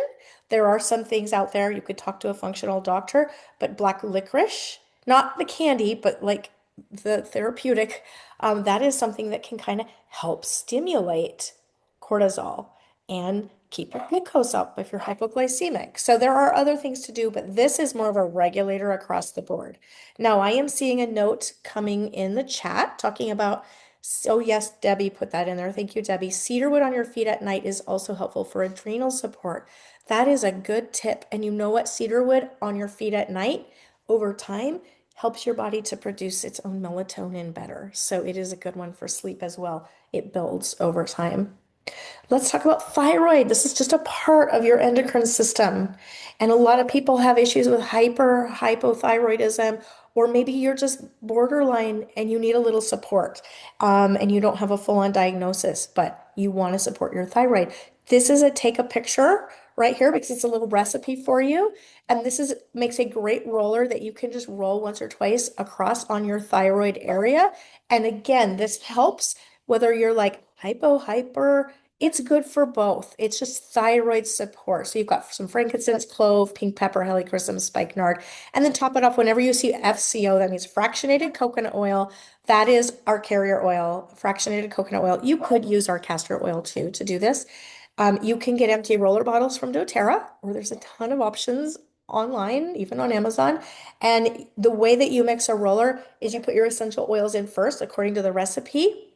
there are some things out there. You could talk to a functional doctor, but black licorice, not the candy, but like the therapeutic, that is something that can kind of help stimulate cortisol and keep your glucose up if you're hypoglycemic. So there are other things to do, but this is more of a regulator across the board. Now, I am seeing a note coming in the chat talking about, oh, yes, Debbie put that in there. Thank you, Debbie. Cedarwood on your feet at night is also helpful for adrenal support. That is a good tip. And you know what? Cedarwood on your feet at night over time helps your body to produce its own melatonin better. So it is a good one for sleep as well. It builds over time. Let's talk about thyroid. This is just a part of your endocrine system. And a lot of people have issues with hypothyroidism, or maybe you're just borderline and you need a little support, and you don't have a full-on diagnosis, but you want to support your thyroid. This is a take a picture right here because it's a little recipe for you. And this is makes a great roller that you can just roll once or twice across on your thyroid area. And again, this helps whether you're like hyper, it's good for both. It's just thyroid support. So you've got some frankincense, clove, pink pepper, helichrysum, spikenard, and then top it off whenever you see FCO, that means fractionated coconut oil. That is our carrier oil, fractionated coconut oil. You could use our castor oil too to do this. You can get empty roller bottles from doTERRA, or there's a ton of options online, even on Amazon. And the way that you mix a roller is you put your essential oils in first, according to the recipe.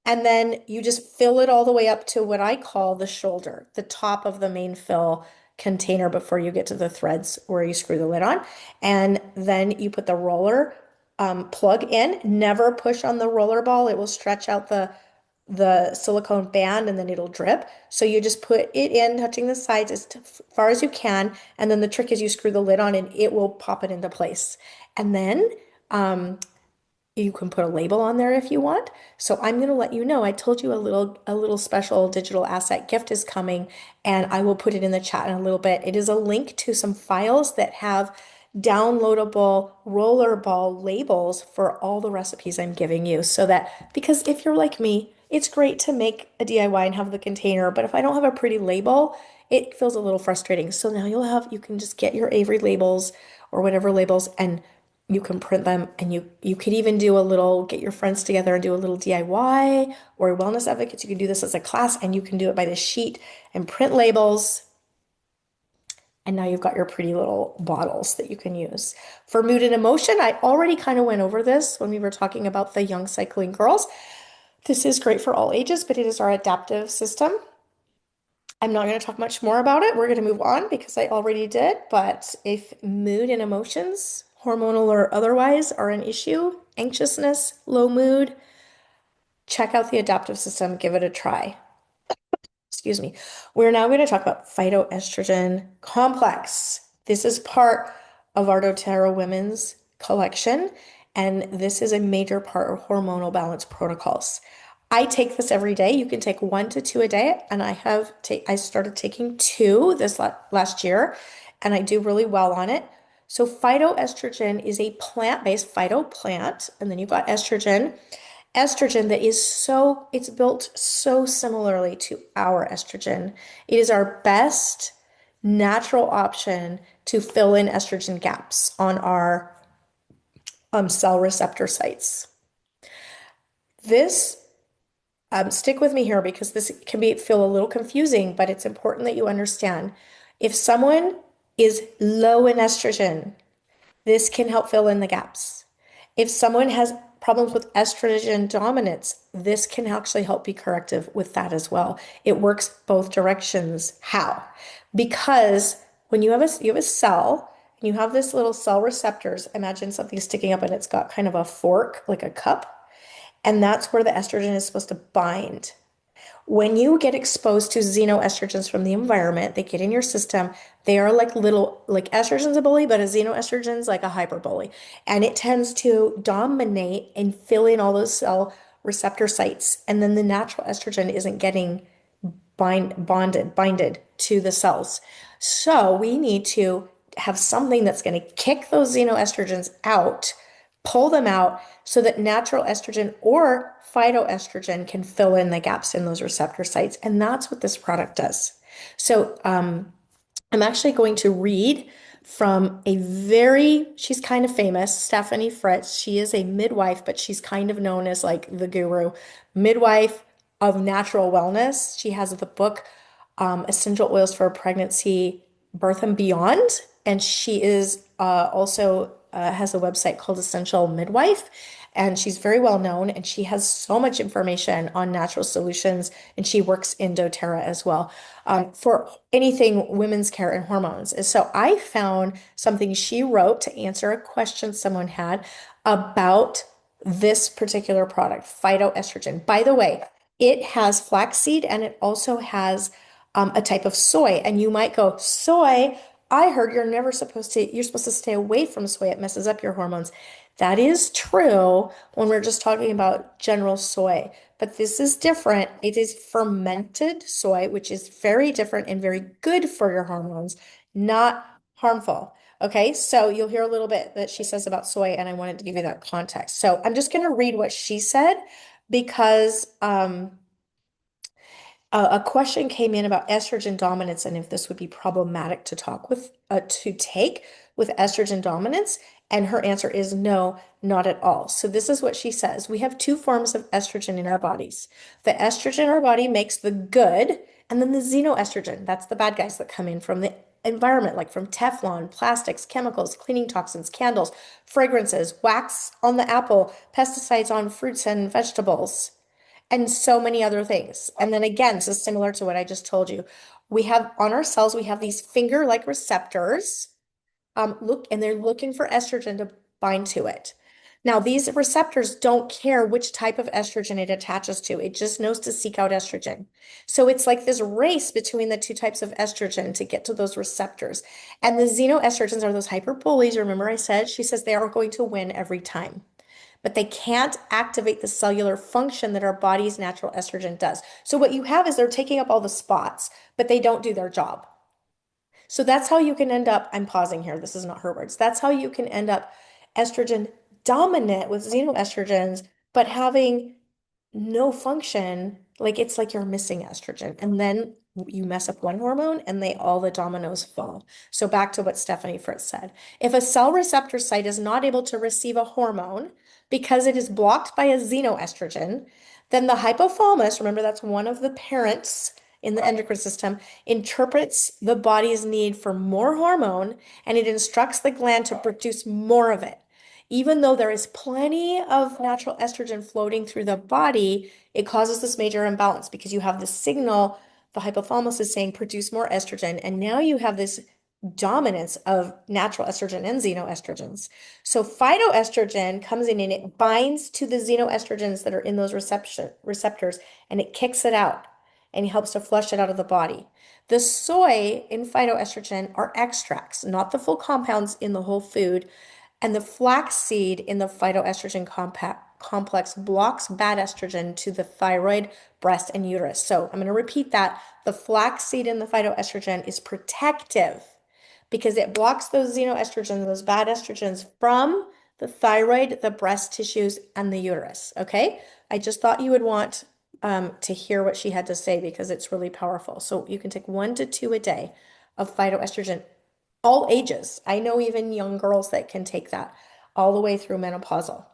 And then you just fill it all the way up to what I call the shoulder, the top of the main fill container before you get to the threads where you screw the lid on. And then you put the roller plug in. Never push on the roller ball. It will stretch out the silicone band and then it'll drip. So you just put it in, touching the sides as far as you can. And then the trick is you screw the lid on and it will pop it into place. And then you can put a label on there if you want. So I'm going to let you know. I told you a little special digital asset gift is coming, and I will put it in the chat in a little bit. It is a link to some files that have downloadable rollerball labels for all the recipes I'm giving you. So that, because if you're like me, it's great to make a DIY and have the container, but if I don't have a pretty label, it feels a little frustrating. So now you can just get your Avery labels or whatever labels, and you can print them, and you could even do a little, get your friends together and do a little DIY, or wellness advocates. You can do this as a class, and you can do it by the sheet and print labels. And now you've got your pretty little bottles that you can use. For mood and emotion, I already kind of went over this when we were talking about the young cycling girls. This is great for all ages, but it is our adaptive system. I'm not going to talk much more about it. We're going to move on because I already did. But if mood and emotions, hormonal or otherwise, are an issue, anxiousness, low mood, check out the adaptive system, give it a try. Excuse me. We're now going to talk about phytoestrogen complex. This is part of our doTERRA Women's collection, and this is a major part of hormonal balance protocols. I take this every day. You can take 1 to 2 a day, and I started taking 2 this last year, and I do really well on it. So phytoestrogen is a plant-based phytoplant, and then you've got estrogen that is it's built so similarly to our estrogen. It is our best natural option to fill in estrogen gaps on our cell receptor sites. This stick with me here because this can feel a little confusing, but it's important that you understand. If someone is low in estrogen, this can help fill in the gaps. If someone has problems with estrogen dominance, this can actually help be corrective with that as well. It works both directions. How? Because when you have a cell and You have this little cell receptors. Imagine something sticking up and it's got kind of a fork, like a cup, and that's where the estrogen is supposed to bind. When you get exposed to xenoestrogens from the environment, they get in your system. They are like little, like estrogen's a bully, but a xenoestrogen's like a hyperbully. And it tends to dominate and fill in all those cell receptor sites. And then the natural estrogen isn't getting binded to the cells. So we need to have something that's going to kick those xenoestrogens out, pull them out so that natural estrogen or phytoestrogen can fill in the gaps in those receptor sites. And that's what this product does. So I'm actually going to read from she's kind of famous, Stephanie Fritz. She is a midwife, but she's kind of known as like the guru, midwife of natural wellness. She has the book, Essential Oils for Pregnancy, Birth and Beyond. And she is also has a website called Essential Midwife. And she's very well known and she has so much information on natural solutions. And she works in doTERRA as well for anything women's care and hormones. And so I found something she wrote to answer a question someone had about this particular product, phytoestrogen. By the way, it has flaxseed and it also has a type of soy. And you might go, soy? I heard you're supposed to stay away from soy. It messes up your hormones. That is true when we're just talking about general soy, but this is different. It is fermented soy, which is very different and very good for your hormones, not harmful. Okay, so you'll hear a little bit that she says about soy, and I wanted to give you that context. So I'm just going to read what she said because a question came in about estrogen dominance and if this would be problematic to take with estrogen dominance. And her answer is no, not at all. So this is what she says. We have two forms of estrogen in our bodies. The estrogen our body makes, the good, and then the xenoestrogen. That's the bad guys that come in from the environment, like from Teflon, plastics, chemicals, cleaning toxins, candles, fragrances, wax on the apple, pesticides on fruits and vegetables, and so many other things. And then again, so similar to what I just told you, we have on our cells, we have these finger-like receptors. And they're looking for estrogen to bind to it. Now, these receptors don't care which type of estrogen it attaches to. It just knows to seek out estrogen. So it's like this race between the two types of estrogen to get to those receptors. And the xenoestrogens are those hyperbullies. Remember I said, she says they are going to win every time, but they can't activate the cellular function that our body's natural estrogen does. So what you have is they're taking up all the spots, but they don't do their job. So that's how you can end up, I'm pausing here, this is not her words. That's how you can end up estrogen dominant with xenoestrogens, but having no function, like it's like you're missing estrogen. And then you mess up one hormone and all the dominoes fall. So back to what Stephanie Fritz said. If a cell receptor site is not able to receive a hormone because it is blocked by a xenoestrogen, then the hypothalamus, remember that's one of the parents in the endocrine system, interprets the body's need for more hormone and it instructs the gland to produce more of it. Even though there is plenty of natural estrogen floating through the body, it causes this major imbalance because you have the signal, the hypothalamus is saying produce more estrogen, and now you have this dominance of natural estrogen and xenoestrogens. So phytoestrogen comes in and it binds to the xenoestrogens that are in those receptors and it kicks it out and helps to flush it out of the body. The soy in phytoestrogen are extracts, not the full compounds in the whole food. And the flaxseed in the phytoestrogen complex blocks bad estrogen to the thyroid, breast, and uterus. So I'm going to repeat that. The flaxseed in the phytoestrogen is protective because it blocks those xenoestrogens, those bad estrogens from the thyroid, the breast tissues, and the uterus. Okay? I just thought you would want to hear what she had to say because it's really powerful. So you can take 1 to 2 a day of phytoestrogen, all ages. I know even young girls that can take that all the way through menopausal.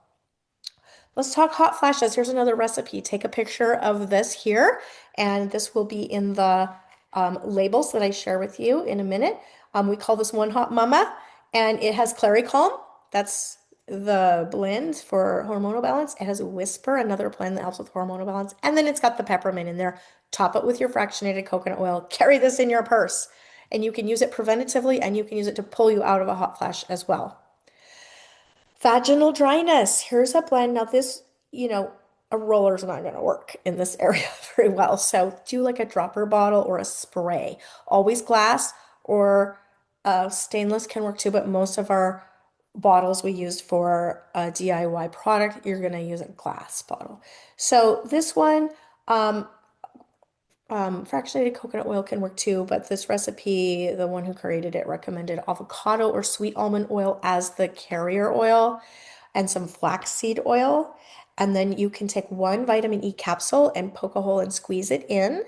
Let's talk hot flashes. Here's another recipe. Take a picture of this here, and this will be in the labels that I share with you in a minute. We call this One Hot Mama, and it has Clary Calm. That's the blend for hormonal balance. It has a Whisper, another blend that helps with hormonal balance. And then it's got the peppermint in there. Top it with your fractionated coconut oil. Carry this in your purse. and you can use it preventatively and you can use it to pull you out of a hot flash as well. Vaginal dryness. Here's a blend. Now this, a roller's not going to work in this area very well. So do like a dropper bottle or a spray. Always glass or stainless can work too, but most of our bottles we use for a DIY product, you're going to use a glass bottle. So this one, um, fractionated coconut oil can work too, but this recipe, the one who created it recommended avocado or sweet almond oil as the carrier oil and some flaxseed oil. And then you can take one vitamin E capsule and poke a hole and squeeze it in.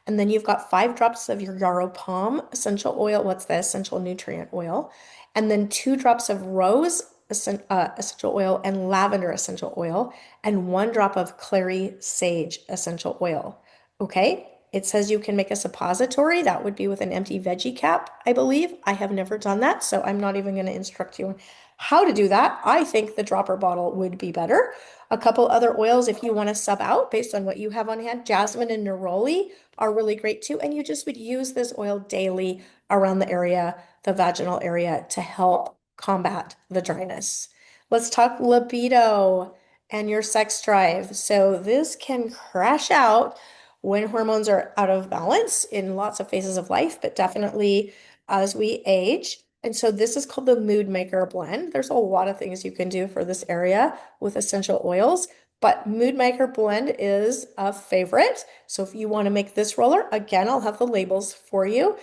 And then you've got 5 drops of your yarrow palm essential oil. What's the essential nutrient oil? And then 2 drops of rose essential oil and lavender essential oil, and 1 drop of clary sage essential oil. Okay. It says you can make a suppository. That would be with an empty veggie cap, I believe. I have never done that, so I'm not even going to instruct you on how to do that. I think the dropper bottle would be better. A couple other oils, if you want to sub out based on what you have on hand, jasmine and neroli are really great too. And you just would use this oil daily around the area, the vaginal area, to help combat the dryness. Let's talk libido and your sex drive. So this can crash out when hormones are out of balance in lots of phases of life, but definitely as we age. And so this is called the Mood Maker blend. There's a lot of things you can do for this area with essential oils, but Mood Maker blend is a favorite. So if you want to make this roller, again, I'll have the labels for you.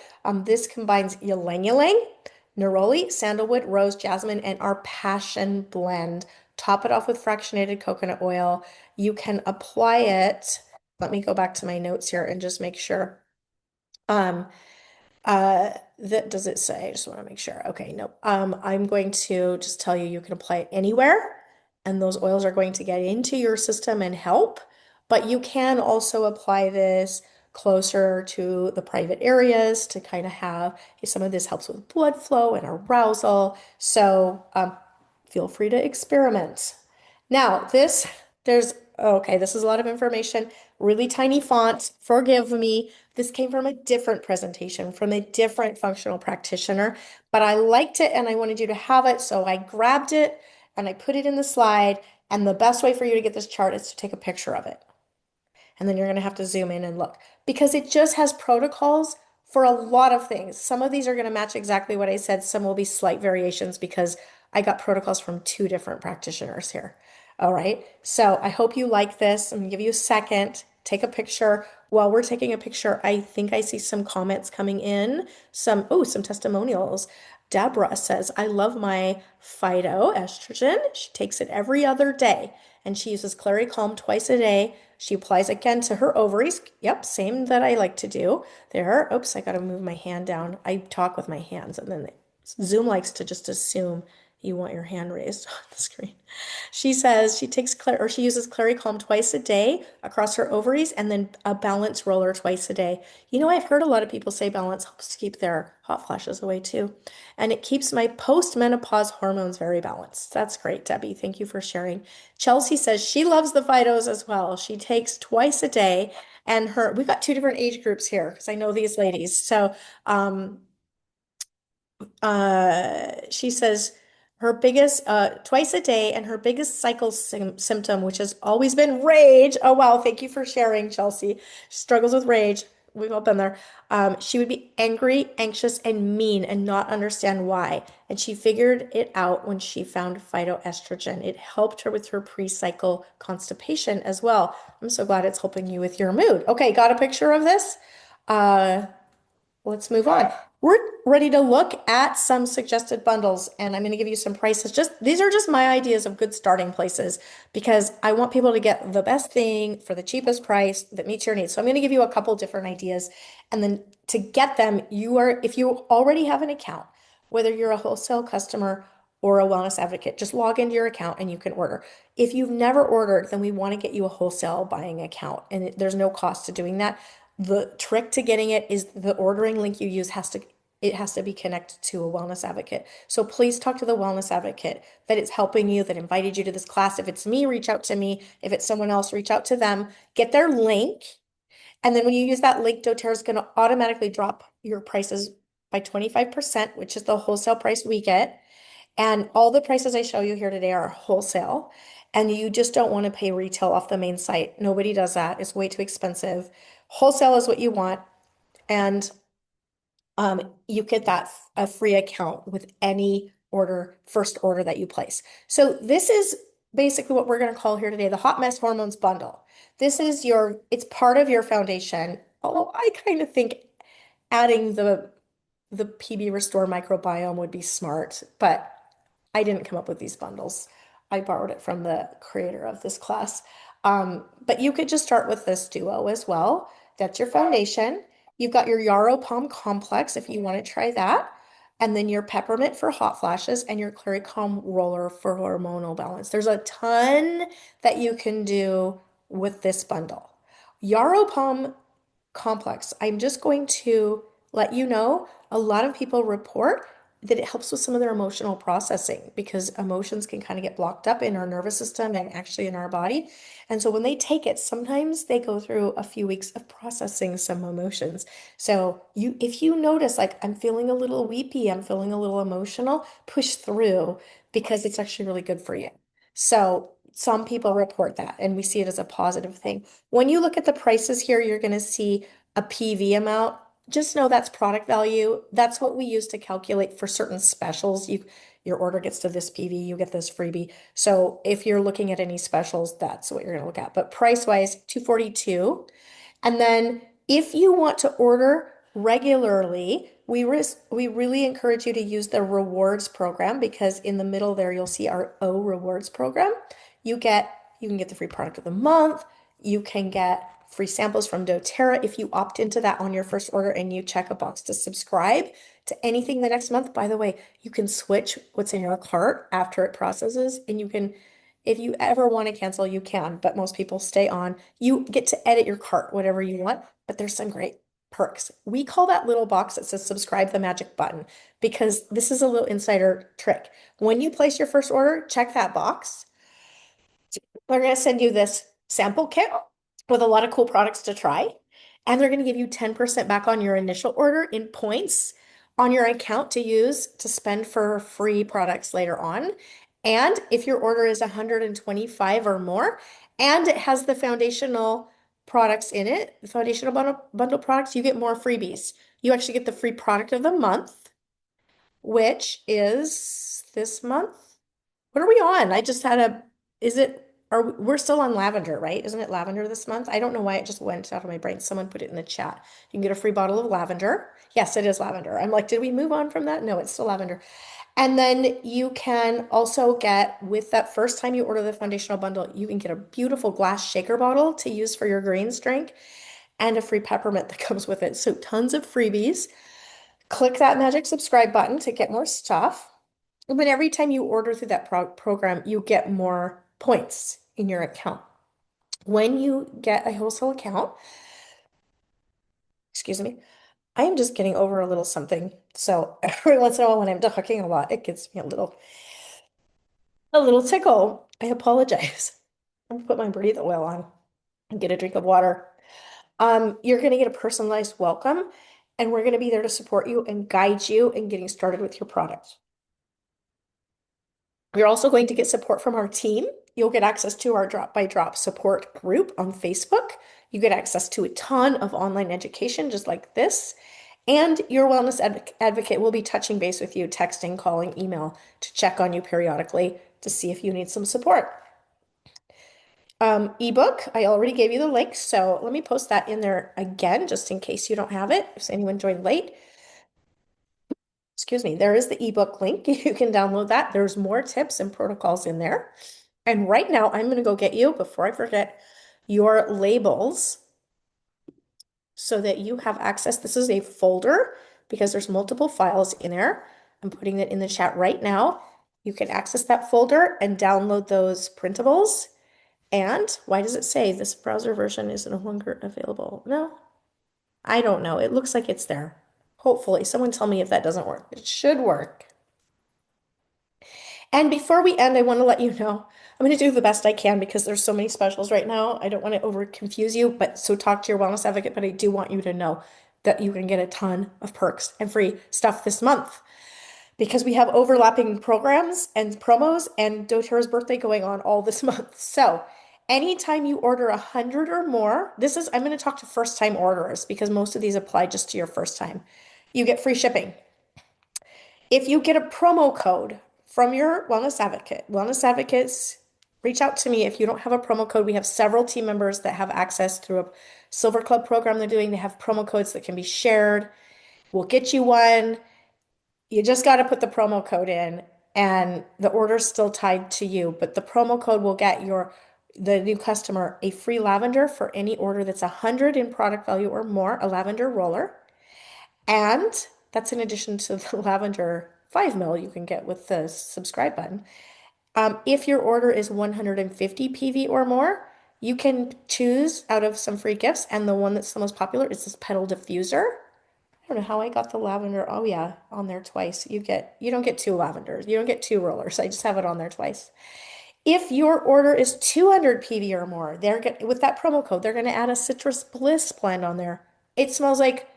This combines ylang ylang, neroli, sandalwood, rose, jasmine, and our passion blend. Top it off with fractionated coconut oil. You can apply it. Let me go back to my notes here and just make sure. Um, that does it say? I just want to make sure. Okay, no. I'm going to just tell you can apply it anywhere, and those oils are going to get into your system and help. But you can also apply this closer to the private areas to kind of have some of this helps with blood flow and arousal. So feel free to experiment. Now, okay, this is a lot of information, really tiny font. Forgive me. This came from a different presentation from a different functional practitioner, but I liked it and I wanted you to have it. So I grabbed it and I put it in the slide. And the best way for you to get this chart is to take a picture of it. And then you're going to have to zoom in and look because it just has protocols for a lot of things. Some of these are going to match exactly what I said. Some will be slight variations because I got protocols from 2 different practitioners here. All right. So I hope you like this. I'm going to give you a second. Take a picture. While we're taking a picture, I think I see some comments coming in. Some testimonials. Deborah says, I love my phytoestrogen. She takes it every other day and she uses Clary Calm twice a day. She applies again to her ovaries. Yep, same that I like to do. There. Oops, I got to move my hand down. I talk with my hands and then Zoom likes to just assume you want your hand raised on the screen. She says she uses Clary Calm twice a day across her ovaries and then a balance roller twice a day. I've heard a lot of people say balance helps to keep their hot flashes away too. And it keeps my post-menopause hormones very balanced. That's great, Debbie. Thank you for sharing. Chelsea says she loves the phytos as well. She takes twice a day and we've got 2 different age groups here because I know these ladies. So, she says her biggest twice a day and her biggest cycle symptom, which has always been rage. Oh wow, thank you for sharing, Chelsea. She struggles with rage. We've all been there. She would be angry, anxious, and mean and not understand why. And she figured it out when she found phytoestrogen. It helped her with her pre-cycle constipation as well. I'm so glad it's helping you with your mood. Okay, got a picture of this? Uh, Let's move on. We're ready to look at some suggested bundles, and I'm going to give you some prices. These are just my ideas of good starting places because I want people to get the best thing for the cheapest price that meets your needs. So I'm going to give you a couple different ideas, and then to get them, if you already have an account, whether you're a wholesale customer or a wellness advocate, just log into your account and you can order. If you've never ordered, then we want to get you a wholesale buying account, and there's no cost to doing that. The trick to getting it is the ordering link you use has to be connected to a wellness advocate. So please talk to the wellness advocate that it's helping you, that invited you to this class. If it's me, reach out to me. If it's someone else, reach out to them. Get their link. And then when you use that link, doTERRA is going to automatically drop your prices by 25%, which is the wholesale price we get. And all the prices I show you here today are wholesale. And you just don't want to pay retail off the main site. Nobody does that. It's way too expensive. Wholesale is what you want. And you get that a free account with any order, first order that you place. So this is basically what we're going to call here today the Hot Mess Hormones Bundle. This is it's part of your foundation. Although I kind of think adding the PB Restore microbiome would be smart, but I didn't come up with these bundles. I borrowed it from the creator of this class. But you could just start with this duo as well. That's your foundation. You've got your Yarrow Palm Complex if you want to try that. And then your peppermint for hot flashes and your Clary Calm roller for hormonal balance. There's a ton that you can do with this bundle. Yarrow Palm Complex. I'm just going to let you know a lot of people report that it helps with some of their emotional processing because emotions can kind of get blocked up in our nervous system and actually in our body. And so when they take it, sometimes they go through a few weeks of processing some emotions. So if you notice like I'm feeling a little weepy, I'm feeling a little emotional, push through because it's actually really good for you. So some people report that and we see it as a positive thing. When you look at the prices here, you're going to see a PV amount. Just know that's product value. That's what we use to calculate for certain specials. Your order gets to this PV, you get this freebie. So if you're looking at any specials, that's what you're going to look at. But price-wise, 242. And then if you want to order regularly, we really encourage you to use the rewards program because in the middle there you'll see our O rewards program. You can get the free product of the month. You can get free samples from doTERRA if you opt into that on your first order and you check a box to subscribe to anything the next month. By the way, you can switch what's in your cart after it processes, and you can, if you ever want to cancel, you can, but most people stay on. You get to edit your cart, whatever you want, but there's some great perks. We call that little box that says subscribe the magic button because this is a little insider trick. When you place your first order, check that box. They're going to send you this sample kit with a lot of cool products to try. And they're going to give you 10% back on your initial order in points on your account to use to spend for free products later on. And if your order is 125 or more, and it has the foundational products in it, the foundational bundle products, you get more freebies. You actually get the free product of the month, which is this month. What are we on? I just had a, is it, we're still on lavender, right? Isn't it lavender this month? I don't know why it just went out of my brain. Someone put it in the chat. You can get a free bottle of lavender. Yes, it is lavender. I'm like, did we move on from that? No, it's still lavender. And then you can also get, with that first time you order the foundational bundle, you can get a beautiful glass shaker bottle to use for your greens drink and a free peppermint that comes with it. So tons of freebies. Click that magic subscribe button to get more stuff. But every time you order through that program, you get more points in your account. When you get a wholesale account, excuse me, I am just getting over a little something. So every once in a while when I'm talking a lot, it gives me a little tickle. I apologize. I'm gonna put my breathe oil on and get a drink of water. You're gonna get a personalized welcome, and we're gonna be there to support you and guide you in getting started with your product. You're also going to get support from our team. You'll get access to our drop by drop support group on Facebook. You get access to a ton of online education just like this. And your wellness advocate will be touching base with you, texting, calling, email to check on you periodically to see if you need some support. Ebook, I already gave you the link, so let me post that in there again just in case you don't have it. If anyone joined late, excuse me, there is the ebook link. You can download that. There's more tips and protocols in there. And right now, I'm going to go get you, before I forget, your labels so that you have access. This is a folder because there's multiple files in there. I'm putting it in the chat right now. You can access that folder and download those printables. And why does it say this browser version is no longer available? No, I don't know. It looks like it's there. Hopefully, someone tell me if that doesn't work. It should work. And before we end, I want to let you know, I'm going to do the best I can because there's so many specials right now. I don't want to over confuse you, but so talk to your wellness advocate, but I do want you to know that you can get a ton of perks and free stuff this month because we have overlapping programs and promos and doTERRA's birthday going on all this month. So anytime you order 100 or more, I'm going to talk to first time orderers because most of these apply just to your first time. You get free shipping. If you get a promo code from your wellness advocates, reach out to me. If you don't have a promo code, we have several team members that have access through a Silver Club program they're doing. They have promo codes that can be shared. We'll get you one. You just got to put the promo code in, and the order's still tied to you, but the promo code will get the new customer a free lavender for any order that's 100 in product value or more, a lavender roller. And that's in addition to the lavender 5 mil you can get with the subscribe button. If your order is 150 PV or more, you can choose out of some free gifts, and the one that's the most popular is this petal diffuser. I don't know how I got the lavender. Oh yeah, on there twice. You don't get two lavenders. You don't get two rollers. I just have it on there twice. If your order is 200 PV or more, with that promo code, they're going to add a citrus bliss blend on there. It smells like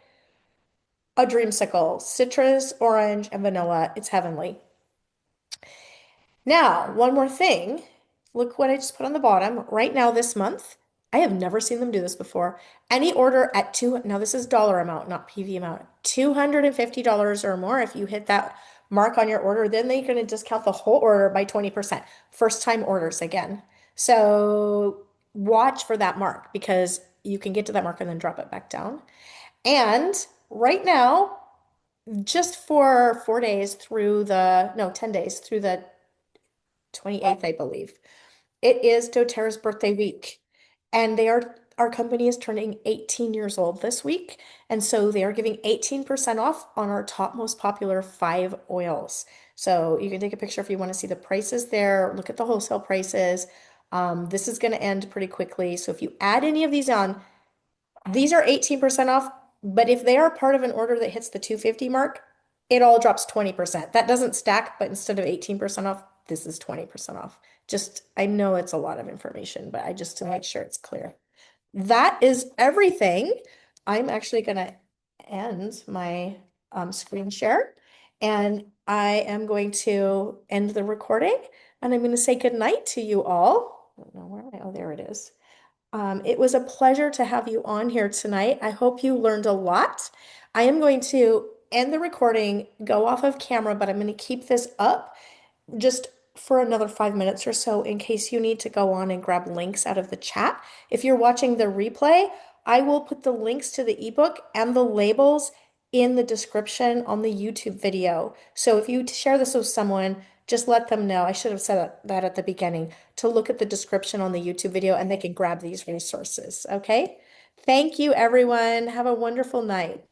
a dreamsicle, citrus, orange, and vanilla. It's heavenly. Now, one more thing. Look what I just put on the bottom. Right now, this month, I have never seen them do this before. Any order at now this is dollar amount, not PV amount, $250 or more. If you hit that mark on your order, then they're going to discount the whole order by 20%. First time orders again. So watch for that mark because you can get to that mark and then drop it back down. And right now, just for 4 days through no, 10 days through the 28th, I believe. It is doTERRA's birthday week, and our company is turning 18 years old this week, and so they are giving 18% off on our top most popular 5 oils. So you can take a picture if you want to see the prices there, look at the wholesale prices. This is going to end pretty quickly. So if you add any of these on, these are 18% off, but if they are part of an order that hits the 250 mark, it all drops 20%. That doesn't stack, but instead of 18% off, this is 20% off. I know it's a lot of information, but to make sure it's clear. That is everything. I'm actually going to end my screen share and I am going to end the recording and I'm going to say good night to you all. I don't know where am I? Oh, there it is. It was a pleasure to have you on here tonight. I hope you learned a lot. I am going to end the recording, go off of camera, but I'm going to keep this up just for another 5 minutes or so in case you need to go on and grab links out of the chat. If you're watching the replay, I will put the links to the ebook and the labels in the description on the YouTube video. So if you share this with someone, just let them know. I should have said that at the beginning to look at the description on the YouTube video and they can grab these resources. Okay? Thank you, everyone. Have a wonderful night.